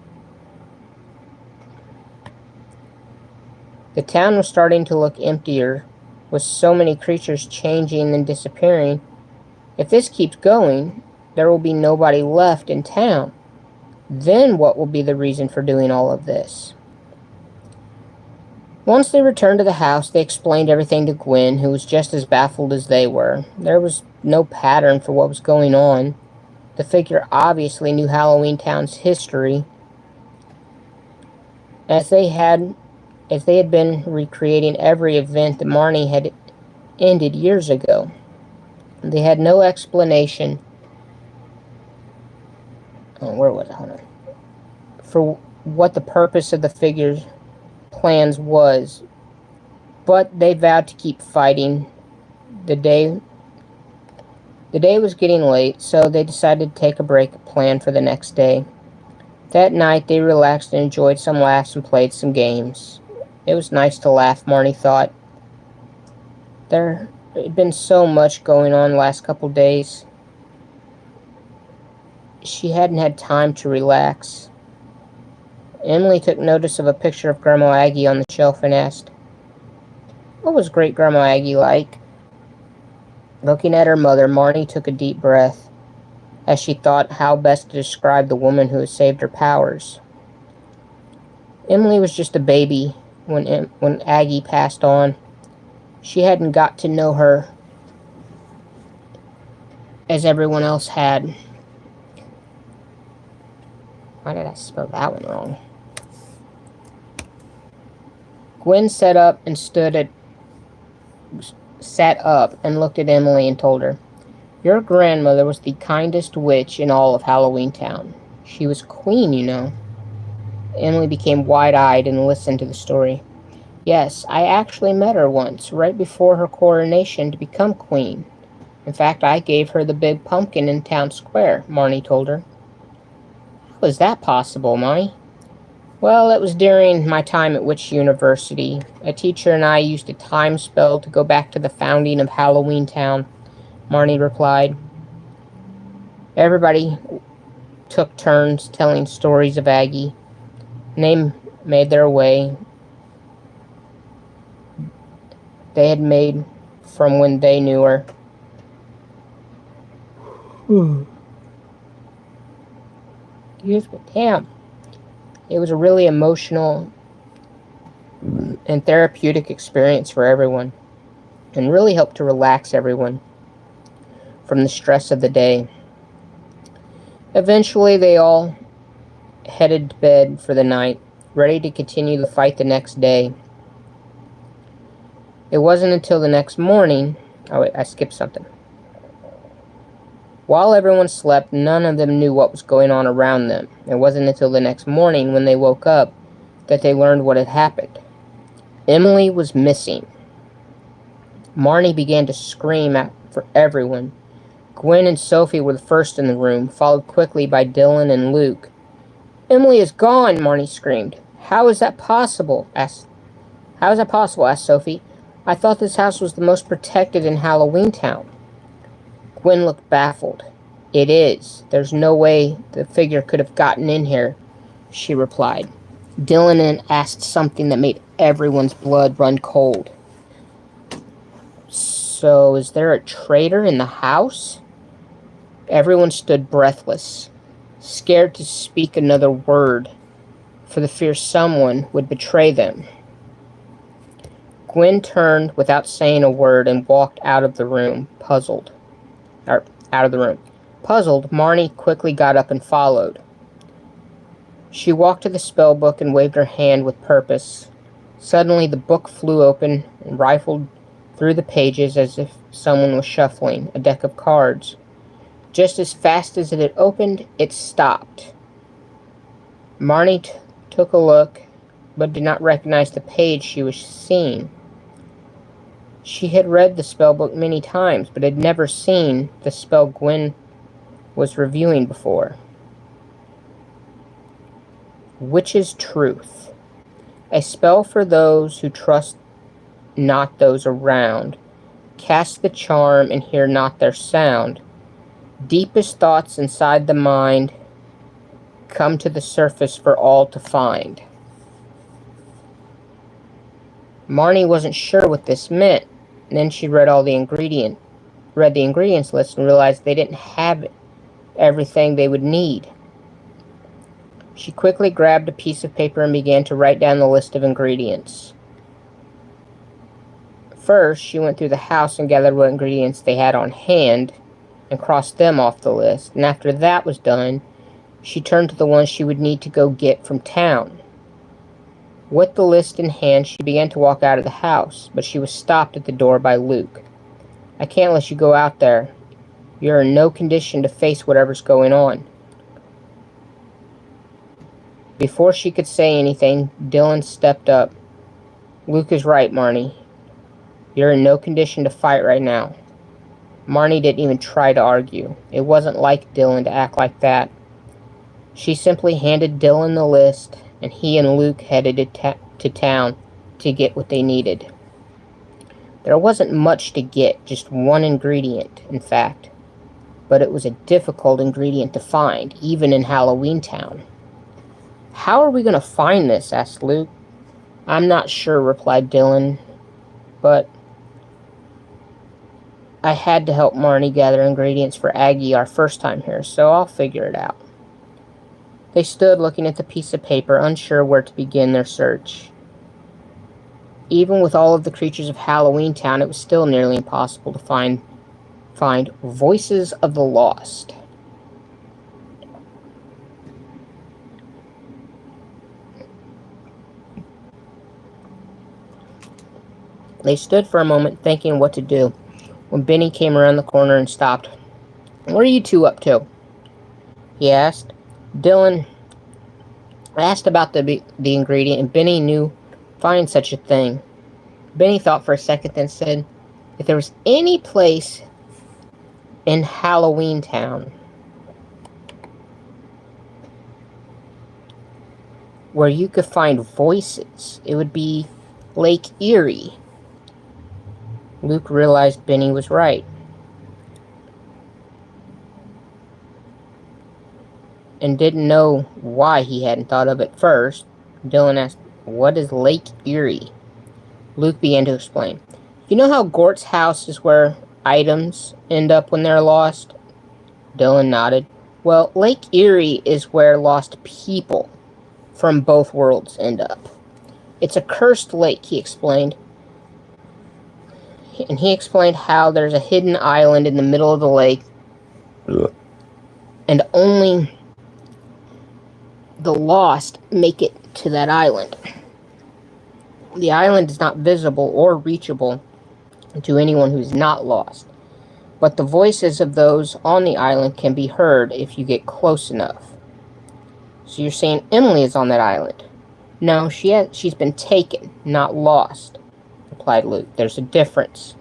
The town was starting to look emptier, with so many creatures changing and disappearing. If this keeps going, there will be nobody left in town. Then what will be the reason for doing all of this? Once they returned to the house, they explained everything to Gwen, who was just as baffled as they were. There was no pattern for what was going on. The figure obviously knew Halloween Town's history, as they had been recreating every event that Marnie had ended years ago. They had no explanation. Where was it? Hold on. For what the purpose of the figure's plans was, but they vowed to keep fighting. The day the day was getting late, so they decided to take a break and plan for the next day. That night they relaxed and enjoyed some laughs and played some games. It was nice to laugh, Marnie thought. There had been so much going on the last couple days. She hadn't had time to relax. Emily took notice of a picture of Grandma Aggie on the shelf and asked, "What was Great Grandma Aggie like?" Looking at her mother, Marnie took a deep breath as she thought how best to describe the woman who had saved her powers. Emily was just a baby when Aggie passed on. She hadn't got to know her as everyone else had. Why did I spell that one wrong? Gwen sat up and looked at Emily and told her, "Your grandmother was the kindest witch in all of Halloween Town. She was queen, you know." Emily became wide-eyed and listened to the story. "Yes, I actually met her once, right before her coronation to become queen. In fact, I gave her the big pumpkin in town square," Marnie told her. "How is that possible, Marnie?" "Well, it was during my time at Witch University. A teacher and I used a time spell to go back to the founding of Halloween Town," Marnie replied. Everybody took turns telling stories of Aggie, and they made their way they had made from when they knew her. Excuse me, damn. It was a really emotional and therapeutic experience for everyone, and really helped to relax everyone from the stress of the day. Eventually, they all headed to bed for the night, ready to continue the fight the next day. It wasn't until the next morning... Oh, wait, I skipped something. While everyone slept, none of them knew what was going on around them. It wasn't until the next morning, when they woke up, that they learned what had happened. Emily was missing. Marnie began to scream out for everyone. Gwen and Sophie were the first in the room, followed quickly by Dylan and Luke. "Emily is gone!" Marnie screamed. How is that possible?" asked Sophie. "I thought this house was the most protected in Halloween Town." Gwen looked baffled. "It is. There's no way the figure could have gotten in here," she replied. Dylan then asked something that made everyone's blood run cold. "So, is there a traitor in the house?" Everyone stood breathless, scared to speak another word, for the fear someone would betray them. Gwen turned without saying a word and walked out of the room, puzzled. Puzzled, Marnie quickly got up and followed. She walked to the spell book and waved her hand with purpose. Suddenly, the book flew open and rifled through the pages as if someone was shuffling a deck of cards. Just as fast as it had opened, it stopped. Marnie took a look, but did not recognize the page she was seeing. She had read the spellbook many times, but had never seen the spell Gwen was reviewing before. Witch's Truth. A spell for those who trust not those around. Cast the charm and hear not their sound. Deepest thoughts inside the mind come to the surface for all to find. Marnie wasn't sure what this meant. And then she read the ingredients list and realized they didn't have everything they would need. She quickly grabbed a piece of paper and began to write down the list of ingredients. First, she went through the house and gathered what ingredients they had on hand and crossed them off the list. And after that was done, she turned to the ones she would need to go get from town. With the list in hand, she began to walk out of the house, but she was stopped at the door by Luke. "I can't let you go out there. You're in no condition to face whatever's going on." Before she could say anything, Dylan stepped up. Luke is right, Marnie. You're in no condition to fight right now. Marnie didn't even try to argue. It wasn't like Dylan to act like that. She simply handed Dylan the list, and he and Luke headed to town to get what they needed. There wasn't much to get, just one ingredient, in fact. But it was a difficult ingredient to find, even in Halloween Town. How are we going to find this? Asked Luke. I'm not sure, replied Dylan, but I had to help Marnie gather ingredients for Aggie our first time here, so I'll figure it out. They stood looking at the piece of paper, unsure where to begin their search. Even with all of the creatures of Halloween Town, it was still nearly impossible to find Voices of the Lost. They stood for a moment thinking what to do when Benny came around the corner and stopped. What are you two up to? He asked. Dylan asked about the ingredient, and Benny knew find such a thing. Benny thought for a second, then said, if there was any place in Halloween Town where you could find voices, it would be Lake Erie. Luke realized Benny was right, and didn't know why he hadn't thought of it first. Dylan asked, what is Lake Erie? Luke began to explain. You know how Gort's house is where items end up when they're lost? Dylan nodded. Well, Lake Erie is where lost people from both worlds end up. It's a cursed lake, he explained. And he explained how there's a hidden island in the middle of the lake, and only the lost make it to that island. The island is not visible or reachable to anyone who's not lost, but the voices of those on the island can be heard if you get close enough. So you're saying Emily is on that island? No, she's been taken, not lost, replied Luke. There's a difference.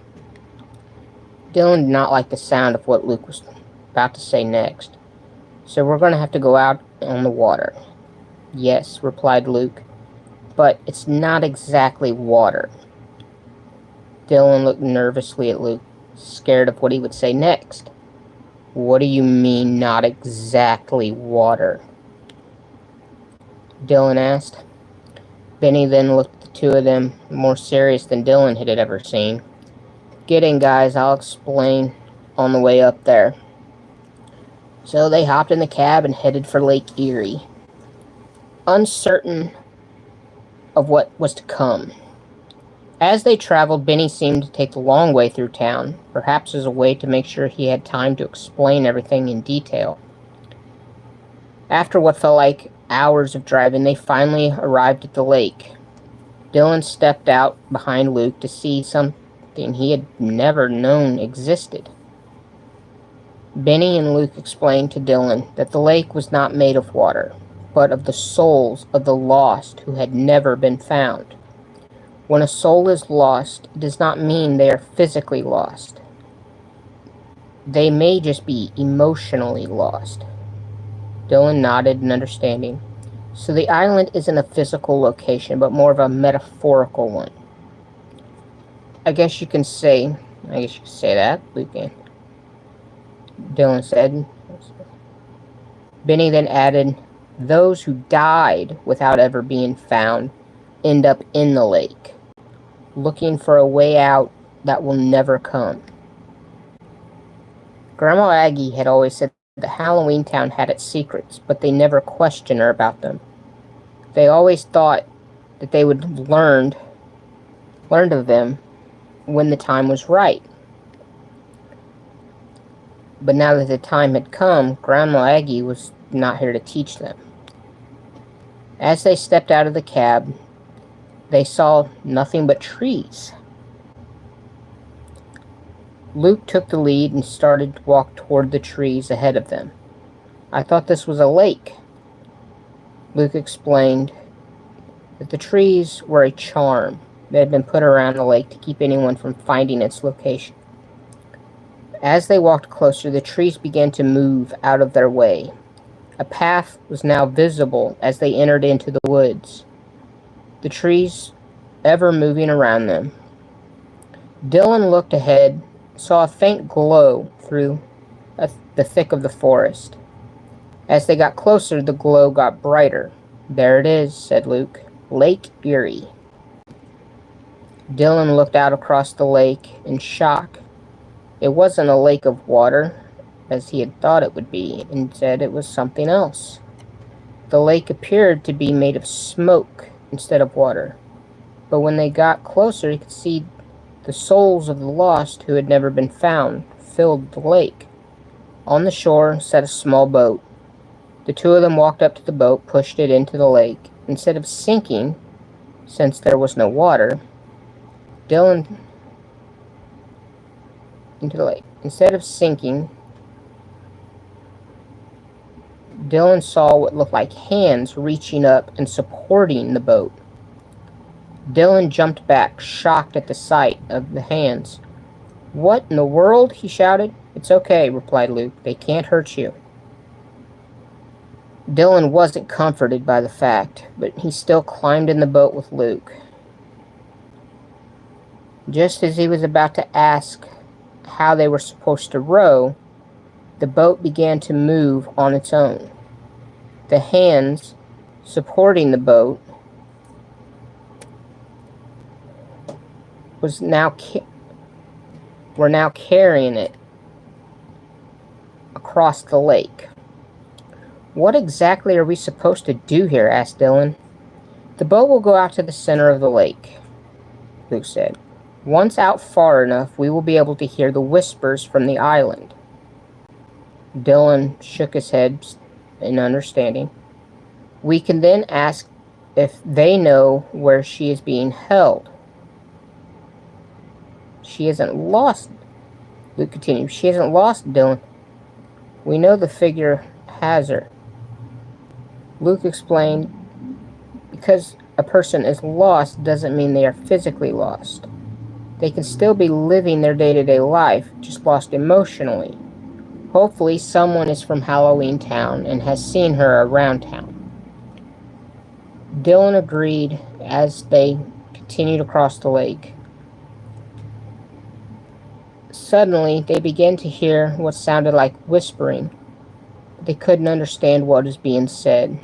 Dylan did not like the sound of what Luke was about to say next. So we're going to have to go out on the water. Yes, replied Luke, but it's not exactly water. Dylan looked nervously at Luke, scared of what he would say next. What do you mean, not exactly water? Dylan asked. Benny then looked at the two of them, more serious than Dylan had ever seen. Get in, guys, I'll explain on the way up there. So they hopped in the cab and headed for Lake Erie, uncertain of what was to come. As they traveled, Benny seemed to take the long way through town, perhaps as a way to make sure he had time to explain everything in detail. After what felt like hours of driving, they finally arrived at the lake. Dylan stepped out behind Luke to see something he had never known existed. Benny and Luke explained to Dylan that the lake was not made of water, but of the souls of the lost who had never been found. When a soul is lost, it does not mean they are physically lost. They may just be emotionally lost. Dylan nodded in understanding. So the island isn't a physical location, but more of a metaphorical one. I guess you can say that, Luke and Dylan said. Benny then added, those who died without ever being found end up in the lake, looking for a way out that will never come. Grandma Aggie had always said that Halloween Town had its secrets, but they never questioned her about them. They always thought that they would learn of them when the time was right. But now that the time had come, Grandma Aggie was not here to teach them. As they stepped out of the cab, they saw nothing but trees. Luke took the lead and started to walk toward the trees ahead of them. I thought this was a lake. Luke explained that the trees were a charm that had been put around the lake to keep anyone from finding its location. As they walked closer, the trees began to move out of their way. A path was now visible as they entered into the woods, the trees ever moving around them. Dylan looked ahead, saw a faint glow through the thick of the forest. As they got closer, the glow got brighter. "There it is," said Luke. "Lake Erie." Dylan looked out across the lake in shock. It wasn't a lake of water, as he had thought it would be. Instead, it was something else. The lake appeared to be made of smoke instead of water. But when they got closer, he could see the souls of the lost who had never been found filled the lake. On the shore sat a small boat. The two of them walked up to the boat, pushed it into the lake. Instead of sinking, since there was no water, Dylan into the lake. Instead of sinking, Dylan saw what looked like hands reaching up and supporting the boat. Dylan jumped back, shocked at the sight of the hands. "What in the world?" he shouted. "It's okay," replied Luke. "They can't hurt you." Dylan wasn't comforted by the fact, but he still climbed in the boat with Luke. Just as he was about to ask how they were supposed to row, the boat began to move on its own. The hands supporting the boat were now carrying it across the lake. "What exactly are we supposed to do here?" asked Dylan. "The boat will go out to the center of the lake," Luke said. "Once out far enough, we will be able to hear the whispers from the island." Dylan shook his head in understanding. "We can then ask if they know where she is being held." "She isn't lost," Luke continued. "She isn't lost, Dylan. We know the figure has her." Luke explained, because a person is lost doesn't mean they are physically lost. They can still be living their day-to-day life, just lost emotionally. Hopefully someone is from Halloween Town and has seen her around town. Dylan agreed as they continued across the lake. Suddenly, they began to hear what sounded like whispering. They couldn't understand what was being said.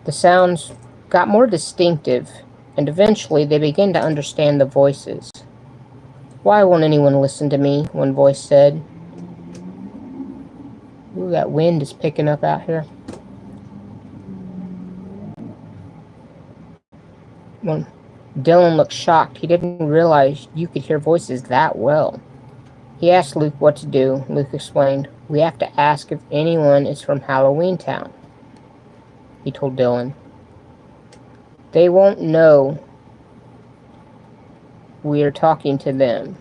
The sounds got more distinctive, and eventually they began to understand the voices. "Why won't anyone listen to me?" one voice said. Ooh, that wind is picking up out here. When Dylan looked shocked. He didn't realize you could hear voices that well. He asked Luke what to do. Luke explained, "We have to ask if anyone is from Halloween Town," he told Dylan. "They won't know we are talking to them.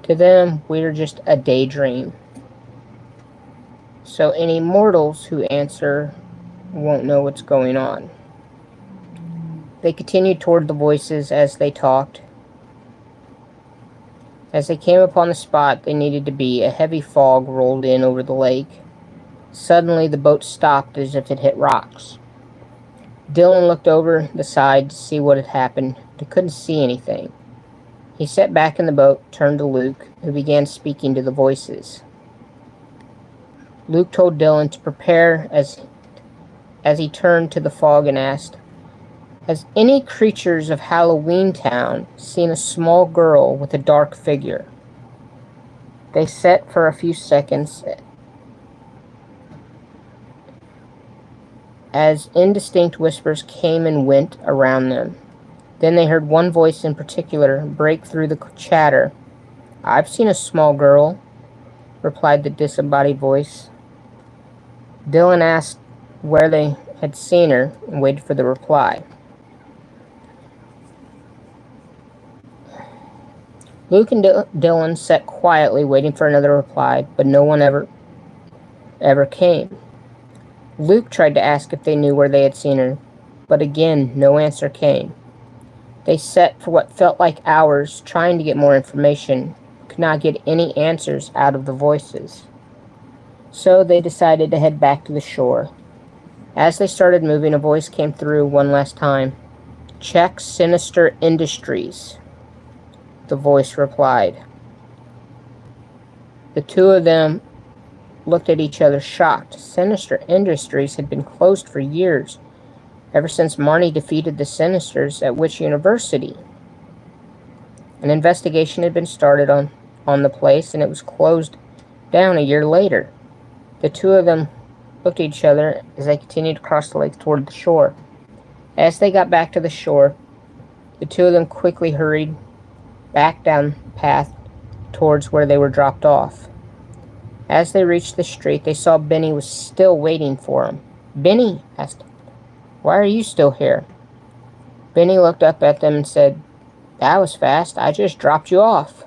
To them, we're just a daydream. So any mortals who answer won't know what's going on." They continued toward the voices as they talked. As they came upon the spot they needed to be, a heavy fog rolled in over the lake. Suddenly the boat stopped as if it hit rocks. Dylan looked over the side to see what had happened, but couldn't see anything. He sat back in the boat, turned to Luke, who began speaking to the voices. Luke told Dylan to prepare as he turned to the fog and asked, "Has any creatures of Halloween Town seen a small girl with a dark figure?" They sat for a few seconds as indistinct whispers came and went around them. Then they heard one voice in particular break through the chatter. "I've seen a small girl," replied the disembodied voice. Dylan asked where they had seen her and waited for the reply. Luke and Dylan sat quietly waiting for another reply, but no one ever came. Luke tried to ask if they knew where they had seen her, but again, no answer came. They sat for what felt like hours trying to get more information, could not get any answers out of the voices. So they decided to head back to the shore. As they started moving, a voice came through one last time. "Check Sinister Industries," the voice replied. The two of them looked at each other shocked. Sinister Industries had been closed for years, ever since Marnie defeated the Sinisters at Witch University. An investigation had been started on the place, and it was closed down a year later. The two of them looked at each other as they continued to cross the lake toward the shore. As they got back to the shore, the two of them quickly hurried back down the path towards where they were dropped off. As they reached the street, they saw Benny was still waiting for them. "Benny," asked, "why are you still here?" Benny looked up at them and said, "That was fast. I just dropped you off."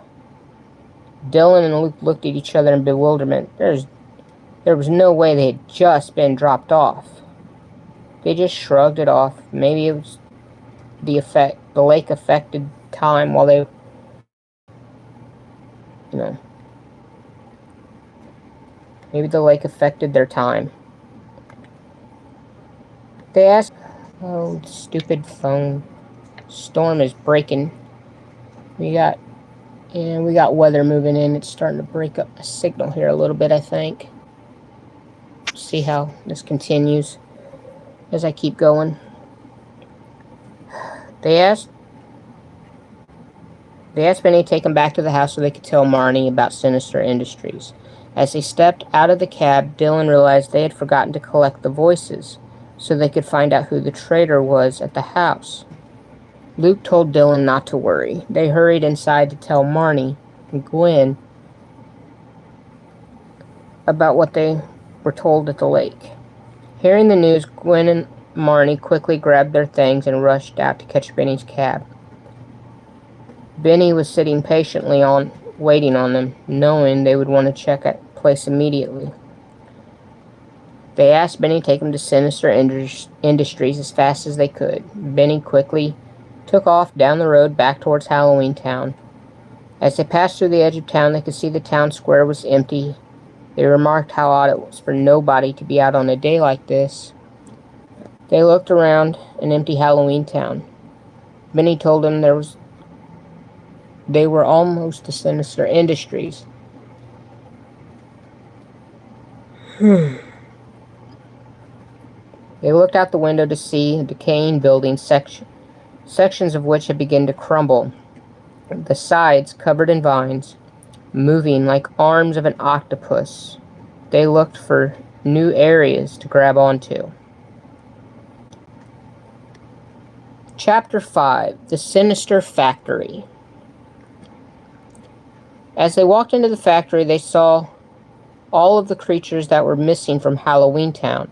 Dylan and Luke looked at each other in bewilderment. There was no way they had just been dropped off. They just shrugged it off. Maybe it was the lake affected time while they, maybe the lake affected their time. They asked, "Oh, stupid phone. Storm is breaking. We got weather moving in. It's starting to break up the signal here a little bit, I think. See how this continues as I keep going." They asked Benny to take them back to the house so they could tell Marnie about Sinister Industries. As they stepped out of the cab, Dylan realized they had forgotten to collect the voices so they could find out who the traitor was at the house. Luke told Dylan not to worry. They hurried inside to tell Marnie and Gwen about what they were told at the lake. Hearing the news, Gwen and Marnie quickly grabbed their things and rushed out to catch Benny's cab. Benny was sitting patiently waiting on them, knowing they would want to check out the place immediately. They asked Benny to take them to Sinister Industries as fast as they could. Benny quickly took off down the road back towards Halloween Town. As they passed through the edge of town, they could see the town square was empty. They remarked how odd it was for nobody to be out on a day like this. They looked around an empty Halloween Town. Benny told them they were almost to Sinister Industries. They looked out the window to see a decaying building, sections of which had begun to crumble, the sides covered in vines, moving like arms of an octopus. They looked for new areas to grab onto. Chapter 5, The Sinister Factory. As they walked into the factory, they saw all of the creatures that were missing from Halloween Town.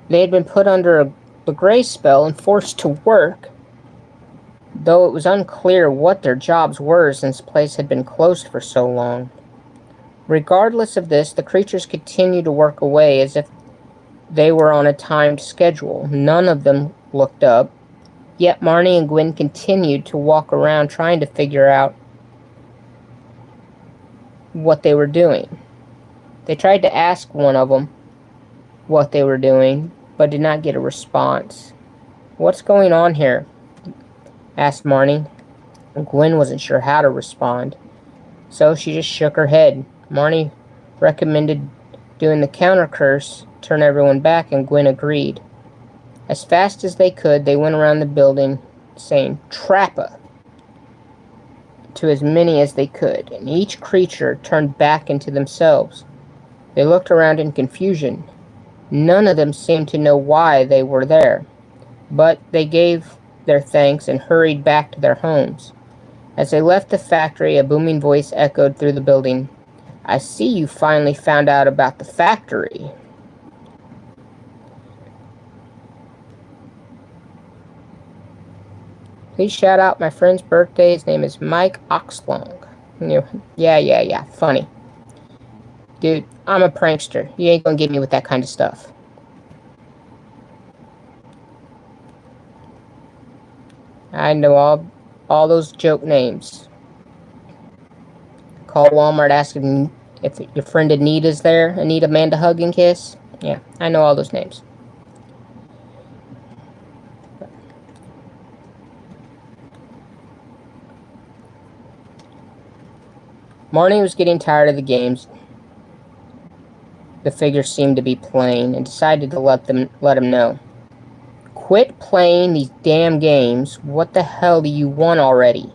They had been put under the gray spell and forced to work, though it was unclear what their jobs were since the place had been closed for so long. Regardless of this, the creatures continued to work away as if they were on a timed schedule. None of them looked up, yet Marnie and Gwen continued to walk around trying to figure out what they were doing. They tried to ask one of them what they were doing, but did not get a response. "What's going on here?" asked Marnie. Gwen wasn't sure how to respond, so she just shook her head. Marnie recommended doing the counter curse, turn everyone back, and Gwen agreed. As fast as they could, they went around the building saying "Trappa" to as many as they could, and each creature turned back into themselves. They looked around in confusion. None of them seemed to know why they were there, but they gave their thanks and hurried back to their homes. As they left the factory, a booming voice echoed through the building. "I see you finally found out about the factory." "Please shout out my friend's birthday. His name is Mike Oxlong." Yeah, funny. Dude, I'm a prankster. You ain't gonna get me with that kind of stuff. I know all those joke names. Call Walmart asking if your friend Anita's there. Anita Amanda Hug and Kiss. Yeah, I know all those names. Marnie was getting tired of the games the figures seemed to be playing and decided to let him know. Quit playing these damn games. What the hell do you want already?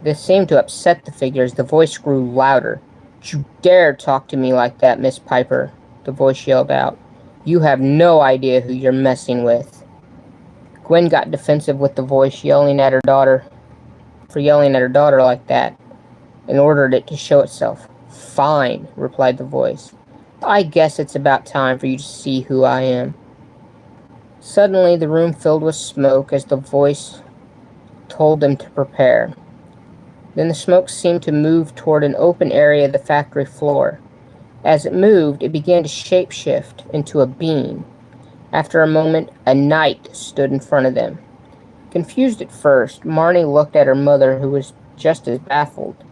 This seemed to upset the figure as the voice grew louder. Don't you dare talk to me like that, Miss Piper, the voice yelled out. You have no idea who you're messing with. Gwen got defensive with the voice yelling at her daughter like that and ordered it to show itself. Fine, replied the voice. I guess it's about time for you to see who I am. Suddenly, the room filled with smoke as the voice told them to prepare. Then the smoke seemed to move toward an open area of the factory floor. As it moved, it began to shapeshift into a being. After a moment, a knight stood in front of them. Confused at first, Marnie looked at her mother, who was just as baffled.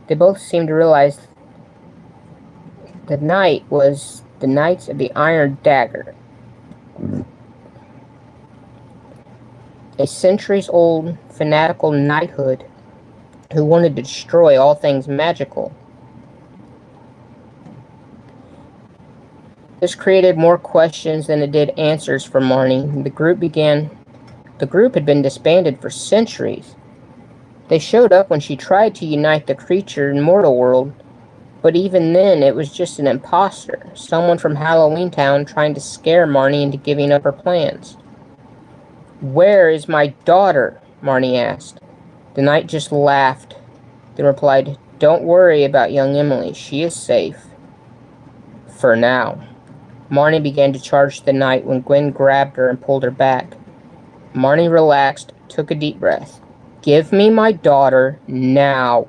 They both seemed to realize the knight was the Knights of the Iron Dagger, a centuries-old fanatical knighthood who wanted to destroy all things magical. This created more questions than it did answers for Marnie. The group had been disbanded for centuries. They showed up when she tried to unite the creature in Mortal World, but even then it was just an imposter, someone from Halloween Town trying to scare Marnie into giving up her plans. Where is my daughter? Marnie asked. The knight just laughed, then replied, Don't worry about young Emily. She is safe. For now. Marnie began to charge the knight when Gwen grabbed her and pulled her back. Marnie relaxed, took a deep breath. Give me my daughter now.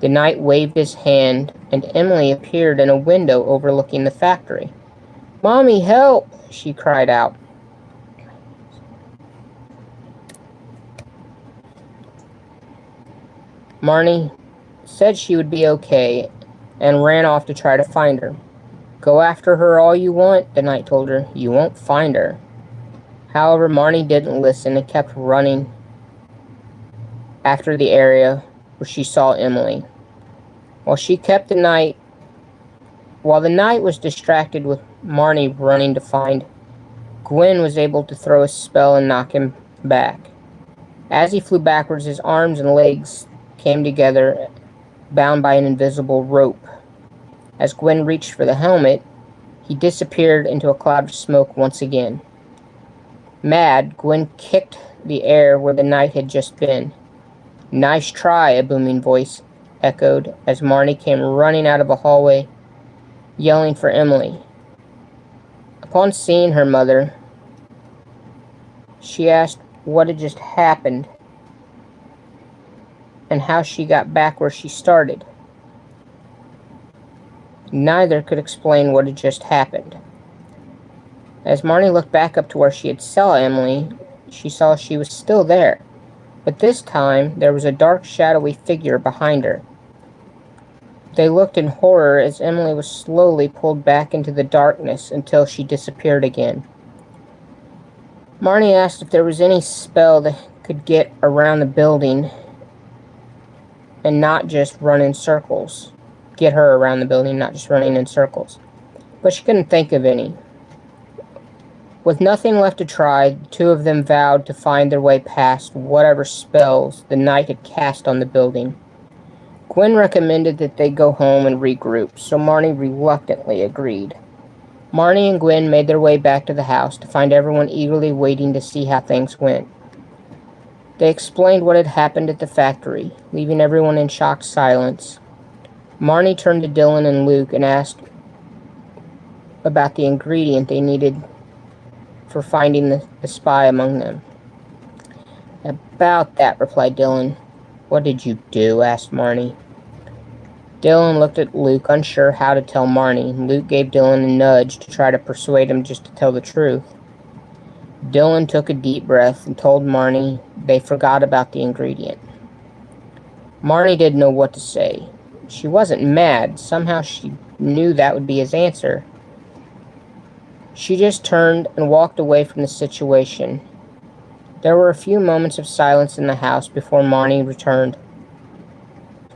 The knight waved his hand, and Emily appeared in a window overlooking the factory. Mommy, help! She cried out. Marnie said she would be okay and ran off to try to find her. Go after her all you want, the knight told her. You won't find her. However, Marnie didn't listen and kept running after the area where she saw Emily. While the knight was distracted with Marnie running to find, Gwen was able to throw a spell and knock him back. As he flew backwards, his arms and legs came together, bound by an invisible rope. As Gwen reached for the helmet, he disappeared into a cloud of smoke once again. Mad, Gwen kicked the air where the knight had just been. Nice try, a booming voice echoed as Marnie came running out of a hallway, yelling for Emily. Upon seeing her mother, she asked what had just happened and how she got back where she started. Neither could explain what had just happened. As Marnie looked back up to where she had saw Emily, she saw she was still there, but this time there was a dark, shadowy figure behind her. They looked in horror as Emily was slowly pulled back into the darkness until she disappeared again. Marnie asked if there was any spell that could get around the building and not just run in circles. Get her around the building, not just running in circles. But she couldn't think of any. With nothing left to try, the two of them vowed to find their way past whatever spells the knight had cast on the building. Gwen recommended that they go home and regroup, so Marnie reluctantly agreed. Marnie and Gwen made their way back to the house to find everyone eagerly waiting to see how things went. They explained what had happened at the factory, leaving everyone in shocked silence. Marnie turned to Dylan and Luke and asked about the ingredient they needed for finding the spy among them. About that, replied Dylan. What did you do? Asked Marnie. Dylan looked at Luke, unsure how to tell Marnie. Luke gave Dylan a nudge to try to persuade him just to tell the truth. Dylan took a deep breath and told Marnie they forgot about the ingredient. Marnie didn't know what to say. She wasn't mad. Somehow she knew that would be his answer. She just turned and walked away from the situation. There were a few moments of silence in the house before Marnie returned.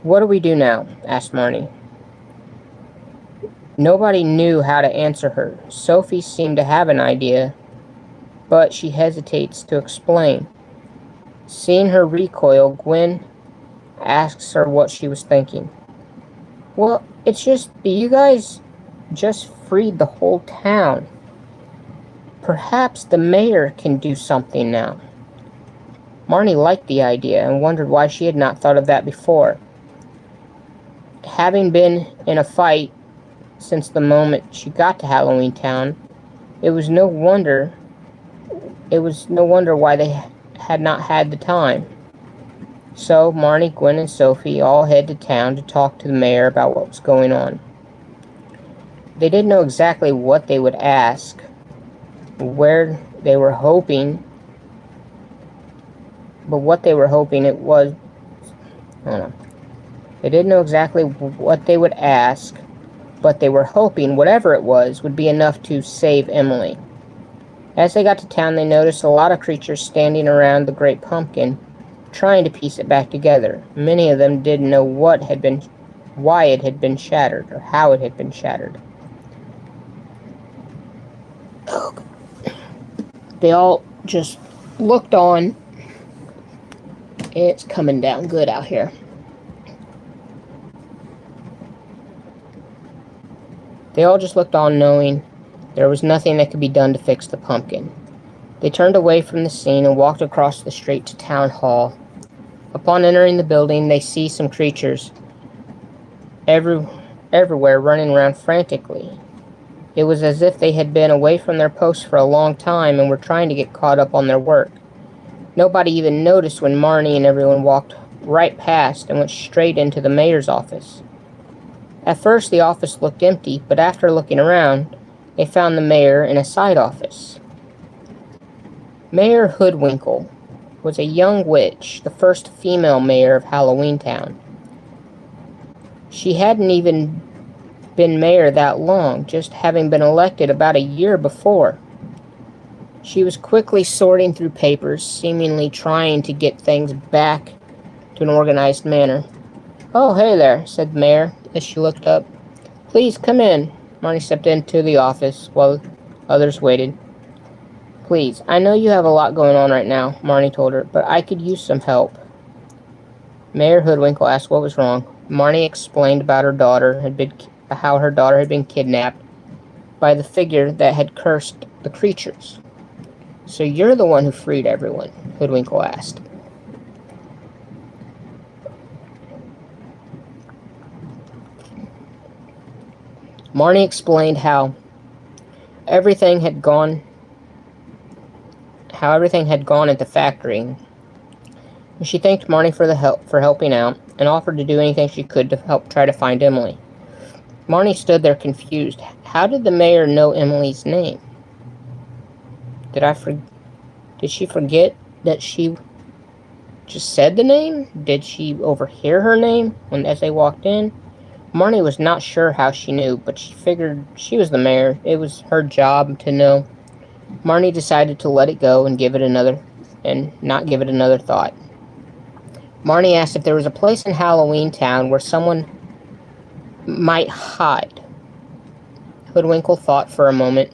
"What do we do now?" asked Marnie. Nobody knew how to answer her. Sophie seemed to have an idea, but she hesitates to explain. Seeing her recoil, Gwen asks her what she was thinking. "Well, it's just that you guys just freed the whole town. Perhaps the mayor can do something now." Marnie liked the idea and wondered why she had not thought of that before. Having been in a fight since the moment she got to Halloween Town, it was no wonder why they had not had the time. So Marnie, Gwen, and Sophie all head to town to talk to the mayor about what was going on. They didn't know exactly what they would ask, where they were hoping, but what they were hoping it was, I don't know. They didn't know exactly what they would ask, but they were hoping whatever it was would be enough to save Emily. As they got to town, they noticed a lot of creatures standing around the great pumpkin, trying to piece it back together. Many of them didn't know why it had been shattered, or how it had been shattered. They all just looked on. It's coming down good out here. They all just looked on, knowing there was nothing that could be done to fix the pumpkin. They turned away from the scene and walked across the street to Town Hall. Upon entering the building, they see some creatures everywhere running around frantically. It was as if they had been away from their posts for a long time and were trying to get caught up on their work. Nobody even noticed when Marnie and everyone walked right past and went straight into the mayor's office. At first, the office looked empty, but after looking around, they found the mayor in a side office. Mayor Hoodwinkle was a young witch, the first female mayor of Halloween Town. She hadn't even been mayor that long, just having been elected about a year before. She was quickly sorting through papers, seemingly trying to get things back to an organized manner. "Oh, hey there," said the mayor as she looked up. "Please come in." Marnie stepped into the office while others waited. "Please, I know you have a lot going on right now," Marnie told her, "but I could use some help." Mayor Hoodwinkle asked what was wrong. Marnie explained about how her daughter had been kidnapped by the figure that had cursed the creatures. "So you're the one who freed everyone?" Hoodwinkle asked. Marnie explained how everything had gone at the factory. She thanked Marnie for helping out and offered to do anything she could to help try to find Emily. Marnie stood there confused. How did the mayor know Emily's name? Did she forget that she just said the name? Did she overhear her name as they walked in? Marnie was not sure how she knew, but she figured she was the mayor. It was her job to know. Marnie decided to let it go and not give it another thought. Marnie asked if there was a place in Halloween Town where someone might hide. Hoodwinkle thought for a moment,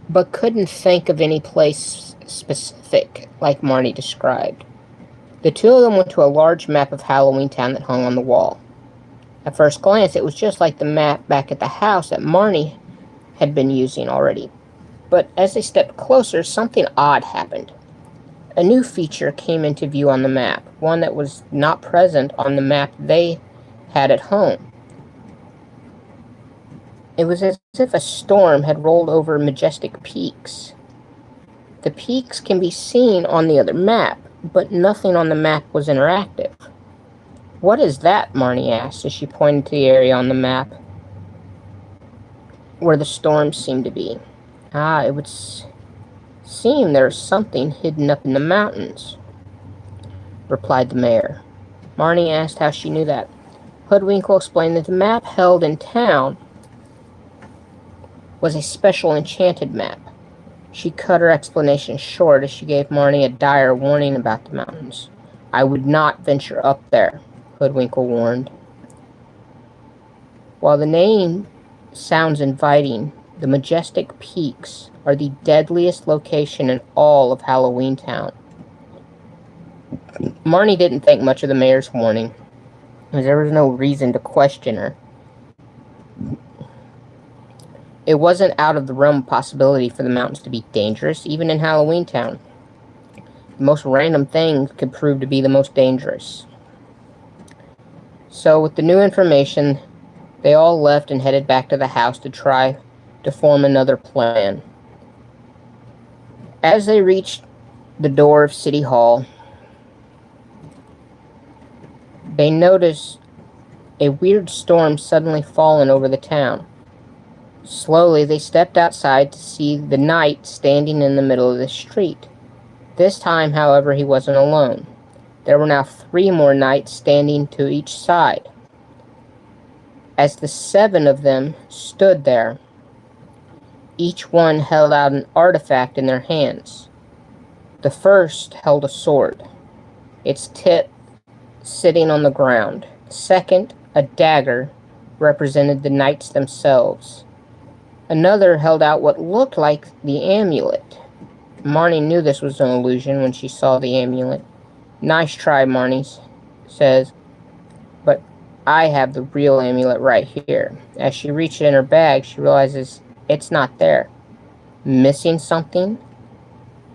but couldn't think of any place specific like Marnie described. The two of them went to a large map of Halloween Town that hung on the wall. At first glance, it was just like the map back at the house that Marnie had been using already. But as they stepped closer, something odd happened. A new feature came into view on the map, one that was not present on the map they had at home. It was as if a storm had rolled over majestic peaks. The peaks can be seen on the other map, but nothing on the map was interactive. "What is that?" Marnie asked as she pointed to the area on the map where the storm seemed to be. "Ah, it would seem there's something hidden up in the mountains," replied the mayor. Marnie asked how she knew that. Hoodwinkle explained that the map held in town was a special enchanted map. She cut her explanation short as she gave Marnie a dire warning about the mountains. "I would not venture up there," Hoodwinkle warned. While the name sounds inviting, the majestic peaks are the deadliest location in all of Halloween Town. Marnie didn't think much of the mayor's warning, as there was no reason to question her. It wasn't out of the realm of possibility for the mountains to be dangerous, even in Halloween Town. The most random things could prove to be the most dangerous. So, with the new information, they all left and headed back to the house to try to form another plan. As they reached the door of City Hall, they noticed a weird storm suddenly fallen over the town. Slowly, they stepped outside to see the knight standing in the middle of the street. This time, however, he wasn't alone. There were now 3 more knights standing to each side. As the 7 of them stood there, each one held out an artifact in their hands. The first held a sword, its tip sitting on the ground. The second, a dagger, represented the knights themselves. Another held out what looked like the amulet. Marnie knew this was an illusion when she saw the amulet. "Nice try, Marnie," says, "but I have the real amulet right here." As she reached in her bag, she realizes it's not there. "Missing something?"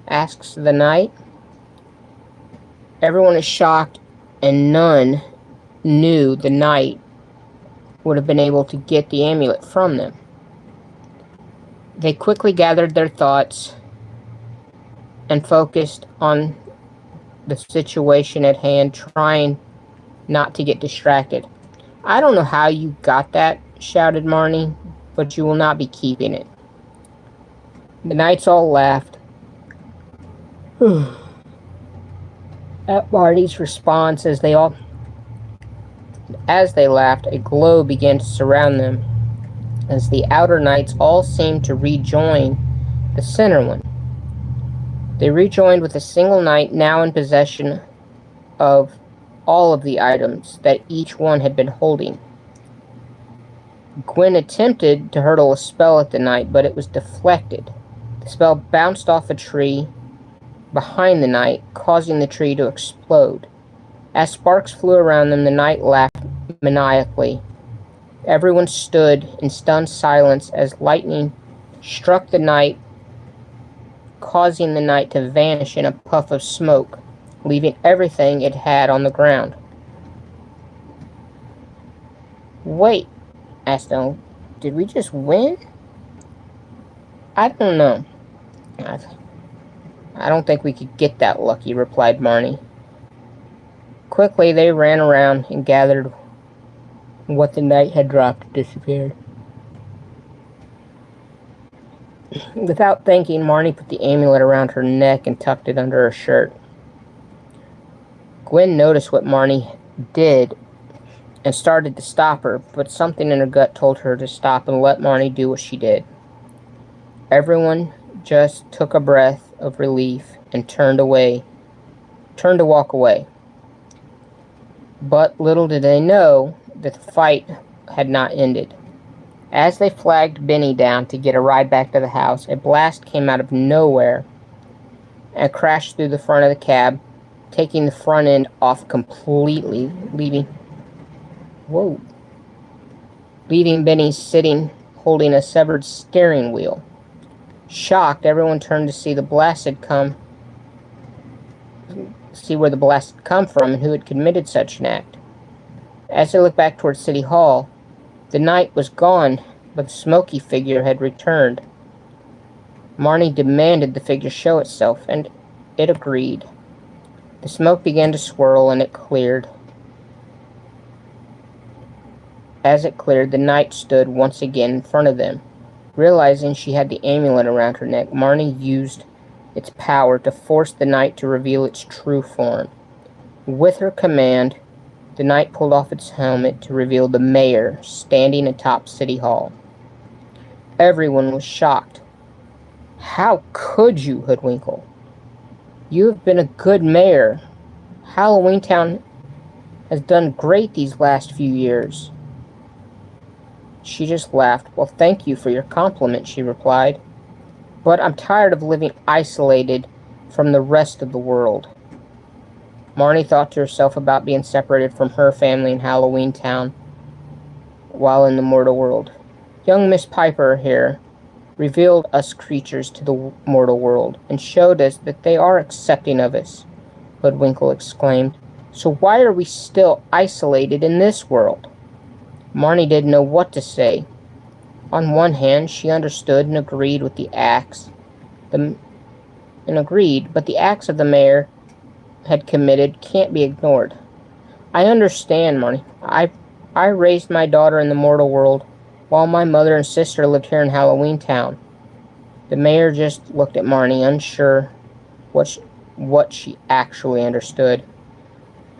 asks the knight. Everyone is shocked, and none knew the knight would have been able to get the amulet from them. They quickly gathered their thoughts and focused on the situation at hand, trying not to get distracted. "I don't know how you got that," shouted Marnie, "but you will not be keeping it." The knights all laughed at Marnie's response. As they laughed, a glow began to surround them, as the outer knights all seemed to rejoin the center one. They rejoined with a single knight now in possession of all of the items that each one had been holding. Gwen attempted to hurl a spell at the knight, but it was deflected. The spell bounced off a tree behind the knight, causing the tree to explode. As sparks flew around them, the knight laughed maniacally. Everyone stood in stunned silence as lightning struck the knight, causing the knight to vanish in a puff of smoke, leaving everything it had on the ground. "Wait," asked Ellen, "did we just win?" "I don't know. I don't think we could get that lucky," replied Marnie. Quickly, they ran around and gathered what the knight had dropped and disappeared. Without thinking, Marnie put the amulet around her neck and tucked it under her shirt. Gwen noticed what Marnie did and started to stop her, but something in her gut told her to stop and let Marnie do what she did. Everyone just took a breath of relief and turned to walk away. But little did they know that the fight had not ended. As they flagged Benny down to get a ride back to the house, a blast came out of nowhere and crashed through the front of the cab, taking the front end off completely, leaving Benny sitting holding a severed steering wheel. Shocked, everyone turned to see where the blast had come from and who had committed such an act. As they looked back towards City Hall, the knight was gone, but the smoky figure had returned. Marnie demanded the figure show itself, and it agreed. The smoke began to swirl, and it cleared. As it cleared, the knight stood once again in front of them. Realizing she had the amulet around her neck, Marnie used its power to force the knight to reveal its true form. With her command, the knight pulled off its helmet to reveal the mayor standing atop City Hall. Everyone was shocked. How could you, Hoodwinkle? You have been a good mayor. Halloween Town has done great these last few years. She just laughed. Well, thank you for your compliment, she replied. But I'm tired of living isolated from the rest of the world. Marnie thought to herself about being separated from her family in Halloween Town while in the mortal world. Young Miss Piper here revealed us creatures to the mortal world and showed us that they are accepting of us, Hoodwinkle exclaimed. So why are we still isolated in this world? Marnie didn't know what to say. On one hand, she understood and agreed with the acts, but the acts of the mayor had committed can't be ignored. I understand, Marnie. I raised my daughter in the mortal world while my mother and sister lived here in Halloween Town. The mayor just looked at Marnie, unsure what she actually understood.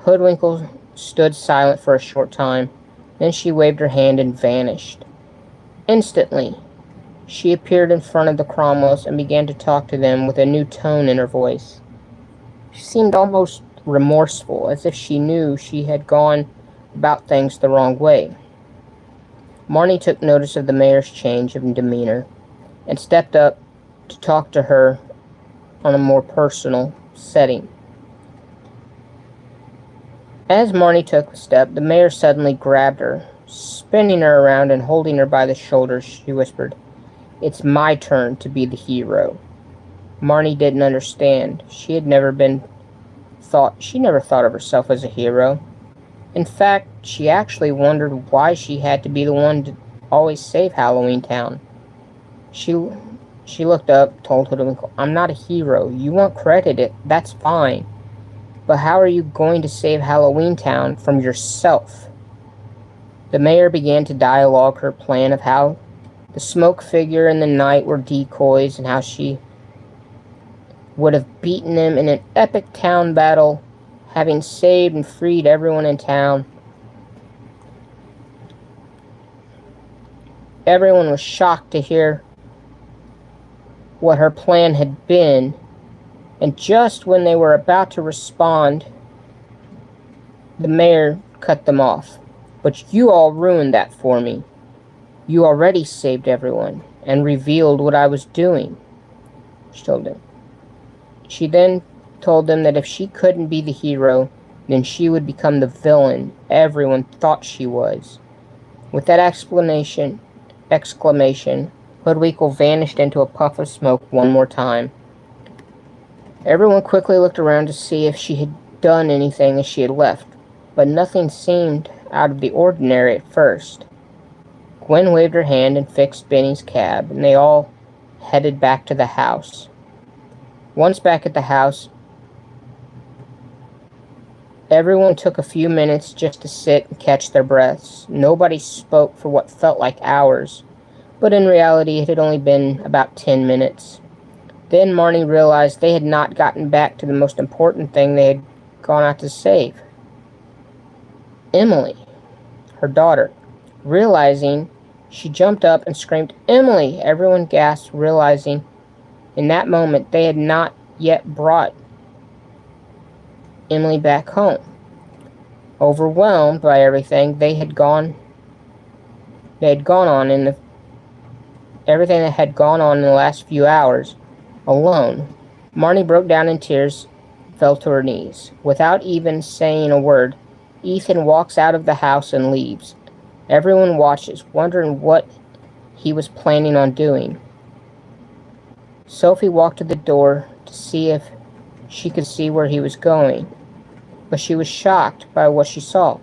Hoodwinkle stood silent for a short time. Then she waved her hand and vanished. Instantly, she appeared in front of the Cromwells and began to talk to them with a new tone in her voice. She seemed almost remorseful, as if she knew she had gone about things the wrong way. Marnie took notice of the mayor's change of demeanor and stepped up to talk to her on a more personal setting. As Marnie took a step, the mayor suddenly grabbed her. Spinning her around and holding her by the shoulders, she whispered, It's my turn to be the hero. Marnie didn't understand. She never thought of herself as a hero. In fact, she actually wondered why she had to be the one to always save Halloween Town. She looked up, told Hoodwinkle, I'm not a hero. You want credit, that's fine. But how are you going to save Halloween Town from yourself? The mayor began to dialogue her plan of how the smoke figure and the knight were decoys and how she would have beaten them in an epic town battle, having saved and freed everyone in town. Everyone was shocked to hear what her plan had been, and just when they were about to respond, the mayor cut them off. But you all ruined that for me. You already saved everyone and revealed what I was doing, she told them. She then told them that if she couldn't be the hero, then she would become the villain everyone thought she was. With that exclamation, Hoodwinkle vanished into a puff of smoke one more time. Everyone quickly looked around to see if she had done anything as she had left, but nothing seemed out of the ordinary at first. Gwen waved her hand and fixed Benny's cab, and they all headed back to the house. Once back at the house, everyone took a few minutes just to sit and catch their breaths. Nobody spoke for what felt like hours, but in reality it had only been about 10 minutes. Then Marnie realized they had not gotten back to the most important thing they had gone out to save. Emily, her daughter. Realizing, she jumped up and screamed, Emily! Everyone gasped, realizing in that moment they had not yet brought Emily back home. Overwhelmed by everything everything that had gone on in the last few hours alone, Marnie broke down in tears, fell to her knees. Without even saying a word, Ethan walks out of the house and leaves. Everyone watches, wondering what he was planning on doing. Sophie walked to the door to see if she could see where he was going, but she was shocked by what she saw.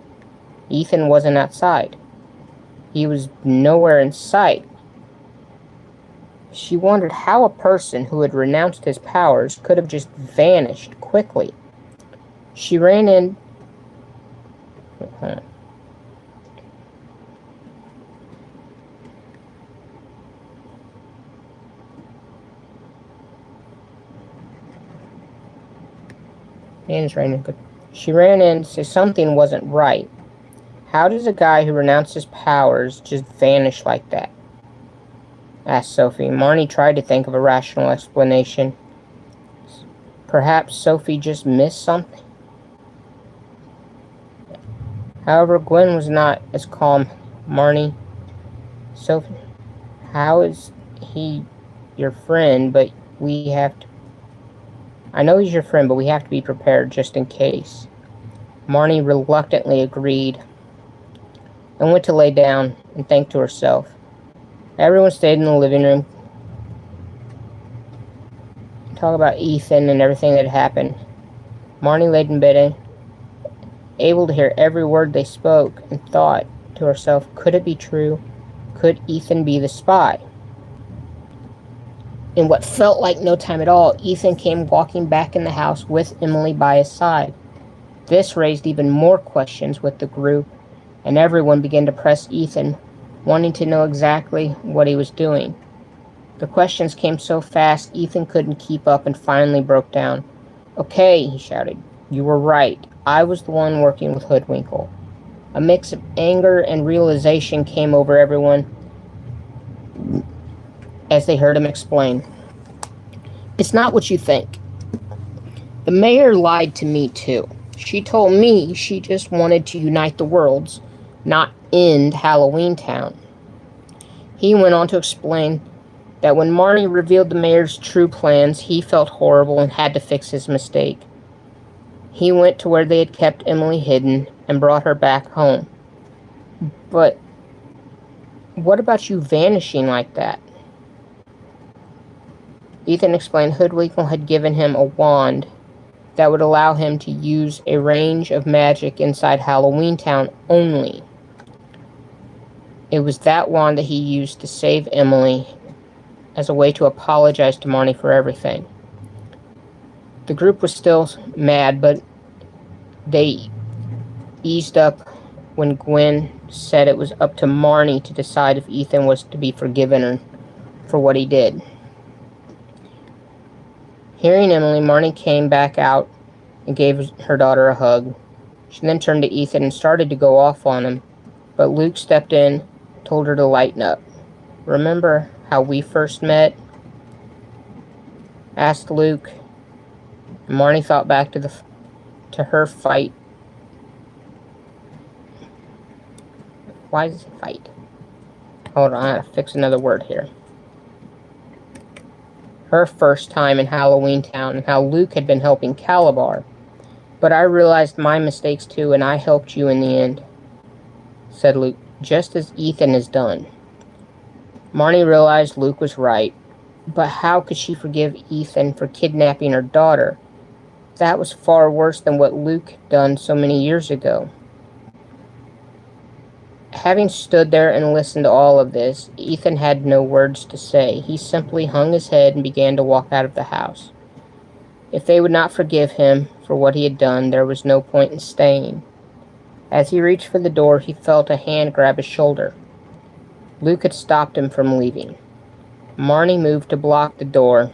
Ethan wasn't outside. He was nowhere in sight. She wondered how a person who had renounced his powers could have just vanished quickly. She ran in. Hands right in. She ran in to say something wasn't right. How does a guy who renounced his powers just vanish like that? Asked Sophie. Marnie tried to think of a rational explanation. Perhaps Sophie just missed something? However, Gwen was not as calm. Marnie, Sophie, how is he your friend, but we have to... I know he's your friend, but we have to be prepared just in case. Marnie reluctantly agreed and went to lay down and think to herself. Everyone stayed in the living room. Talk about Ethan and everything that happened. Marnie laid in bed, able to hear every word they spoke, and thought to herself, could it be true? Could Ethan be the spy? In what felt like no time at all, Ethan came walking back in the house with Emily by his side. This raised even more questions with the group, and everyone began to press Ethan, wanting to know exactly what he was doing. The questions came so fast, Ethan couldn't keep up and finally broke down. Okay, he shouted. You were right. I was the one working with Hoodwinkle. A mix of anger and realization came over everyone as they heard him explain. It's not what you think. The mayor lied to me too. She told me she just wanted to unite the worlds, not end Halloween Town. He went on to explain that when Marnie revealed the mayor's true plans, he felt horrible and had to fix his mistake. He went to where they had kept Emily hidden and brought her back home. But what about you vanishing like that? Ethan explained Hoodwinkle had given him a wand that would allow him to use a range of magic inside Halloween Town only. It was that wand that he used to save Emily as a way to apologize to Marnie for everything. The group was still mad, but they eased up when Gwen said it was up to Marnie to decide if Ethan was to be forgiven for what he did. Hearing Emily, Marnie came back out and gave her daughter a hug. She then turned to Ethan and started to go off on him, but Luke stepped in, told her to lighten up. Remember how we first met? Asked Luke. Marnie thought back to her fight. Why does it fight? Hold on, I gotta fix another word here. Her first time in Halloween Town and how Luke had been helping Calabar. But I realized my mistakes too, and I helped you in the end, said Luke, just as Ethan has done. Marnie realized Luke was right, but how could she forgive Ethan for kidnapping her daughter? That was far worse than what Luke had done so many years ago. Having stood there and listened to all of this, Ethan had no words to say. He simply hung his head and began to walk out of the house. If they would not forgive him for what he had done, there was no point in staying. As he reached for the door, he felt a hand grab his shoulder. Luke had stopped him from leaving. Marnie moved to block the door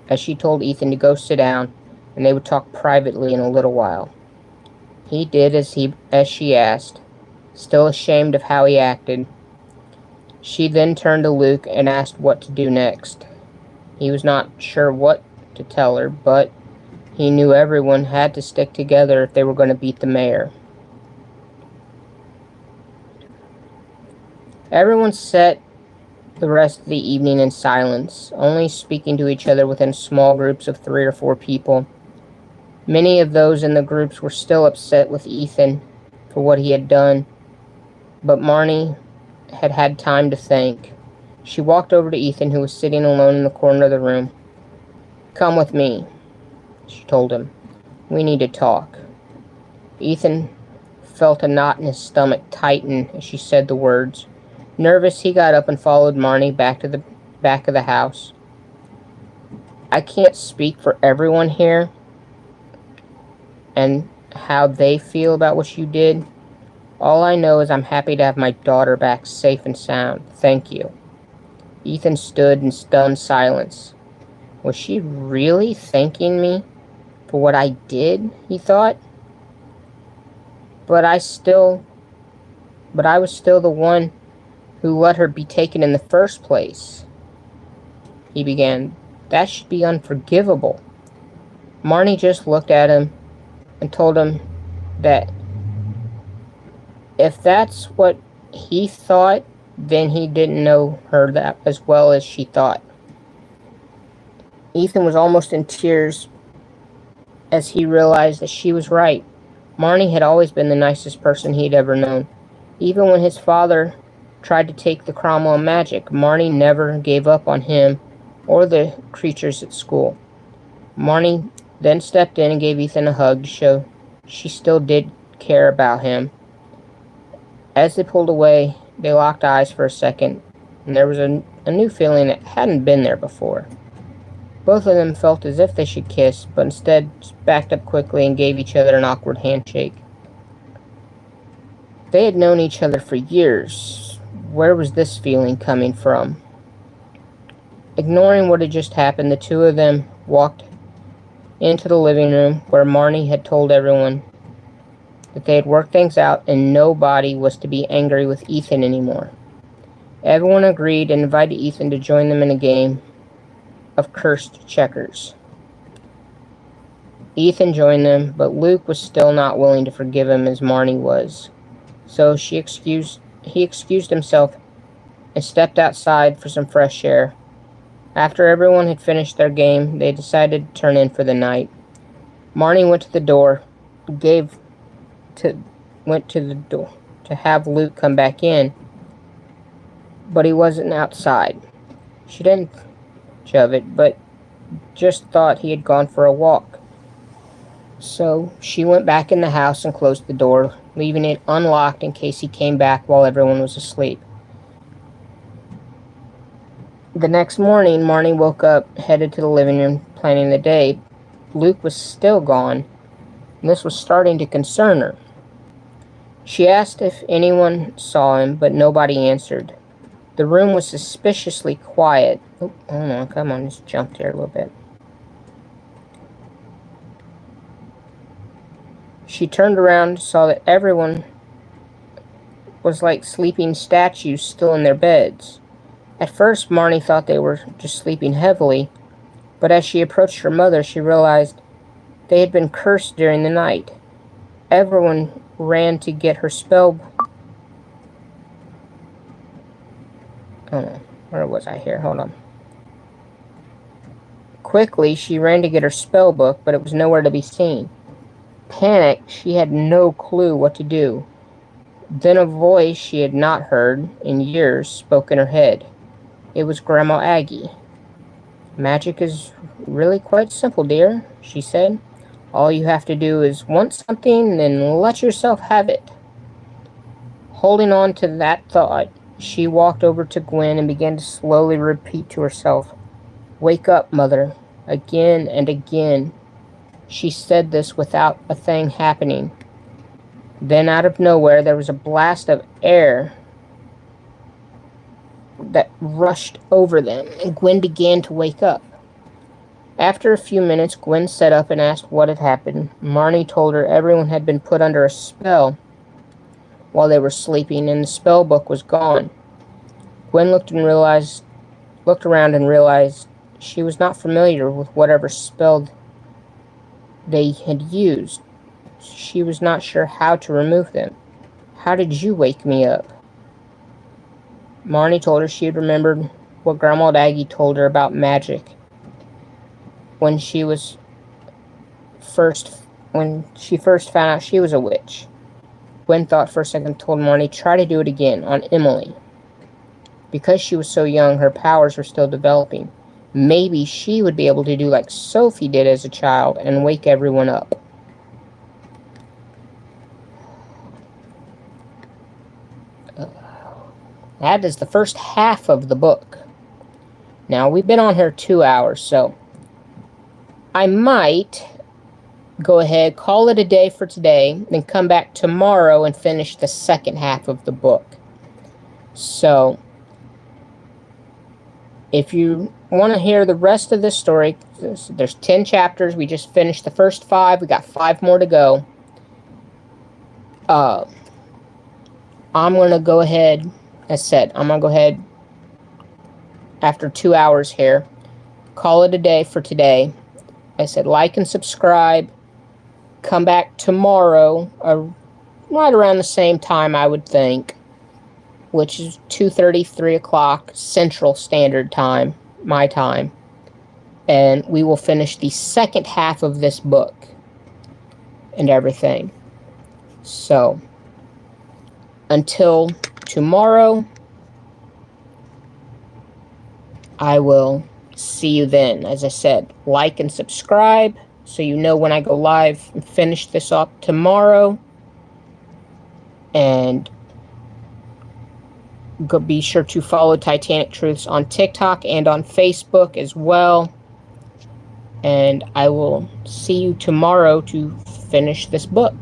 as she told Ethan to go sit down and they would talk privately in a little while. He did as she asked, still ashamed of how he acted. She then turned to Luke and asked what to do next. He was not sure what to tell her, but he knew everyone had to stick together if they were going to beat the mayor. Everyone sat the rest of the evening in silence, only speaking to each other within small groups of 3 or 4 people. Many of those in the groups were still upset with Ethan for what he had done, but Marnie had had time to think. She walked over to Ethan, who was sitting alone in the corner of the room. Come with me, she told him. We need to talk. Ethan felt a knot in his stomach tighten as she said the words. Nervous, he got up and followed Marnie back to the back of the house. I can't speak for everyone here and how they feel about what you did. All I know is I'm happy to have my daughter back safe and sound. Thank you. Ethan stood in stunned silence. Was she really thanking me for what I did, he thought. But I was still the one who let her be taken in the first place. He began. That should be unforgivable. Marnie just looked at him and told him that if that's what he thought, then he didn't know her that as well as she thought. Ethan was almost in tears as he realized that she was right. Marnie had always been the nicest person he'd ever known. Even when his father tried to take the Cromwell magic, Marnie never gave up on him or the creatures at school. Marnie then stepped in and gave Ethan a hug to show she still did care about him. As they pulled away, they locked eyes for a second, and there was a new feeling that hadn't been there before. Both of them felt as if they should kiss, but instead backed up quickly and gave each other an awkward handshake. They had known each other for years. Where was this feeling coming from? Ignoring what had just happened, the two of them walked into the living room where Marnie had told everyone that they had worked things out and nobody was to be angry with Ethan anymore. Everyone agreed and invited Ethan to join them in a game of cursed checkers. Ethan joined them, but Luke was still not willing to forgive him as Marnie was. So he excused himself and stepped outside for some fresh air. After everyone had finished their game, they decided to turn in for the night. Marnie went to the door, went to the door to have Luke come back in, but he wasn't outside. She didn't shove it, but just thought he had gone for a walk. So she went back in the house and closed the door, leaving it unlocked in case he came back while everyone was asleep. The next morning, Marnie woke up, headed to the living room, planning the day. Luke was still gone, and this was starting to concern her. She asked if anyone saw him, but nobody answered. The room was suspiciously quiet. Oh, hold on, come on, just jumped here a little bit. She turned around and saw that everyone was like sleeping statues still in their beds. At first, Marnie thought they were just sleeping heavily, but as she approached her mother, she realized they had been cursed during the night. Everyone ran to get her spell. Oh no, where was I here? Hold on. Quickly, she ran to get her spell book, but it was nowhere to be seen. Panicked, she had no clue what to do. Then a voice she had not heard in years spoke in her head. It was Grandma Aggie. "Magic is really quite simple, dear," she said. "All you have to do is want something and then let yourself have it." Holding on to that thought, she walked over to Gwen and began to slowly repeat to herself, "Wake up, Mother," again and again. She said this without a thing happening. Then out of nowhere, there was a blast of air that rushed over them, and Gwen began to wake up. After a few minutes, Gwen sat up and asked what had happened. Marnie told her everyone had been put under a spell while they were sleeping, and the spell book was gone. Gwen looked around and realized she was not familiar with whatever spell they had used. She was not sure how to remove them. "How did you wake me up?" Marnie told her she had remembered what Grandma Aggie told her about magic when she first found out she was a witch. Gwen thought for a second and told Marnie, "Try to do it again on Emily." Because she was so young, her powers were still developing. Maybe she would be able to do like Sophie did as a child and wake everyone up. That is the first half of the book. Now, we've been on here 2 hours, so I might go ahead, call it a day for today, then come back tomorrow and finish the second half of the book. So, if you want to hear the rest of this story, there's 10 chapters. We just finished the first 5. We got 5 more to go. I'm going to go ahead, as said, I'm going to go ahead after 2 hours here. Call it a day for today. I said like and subscribe. Come back tomorrow, right around the same time, I would think, which is 2:30, 3 o'clock Central Standard Time, my time. And we will finish the second half of this book and everything. So, until tomorrow, I will see you then. As I said, like and subscribe so you know when I go live and finish this up tomorrow. And be sure to follow Titanic Truths on TikTok and on Facebook as well. And I will see you tomorrow to finish this book.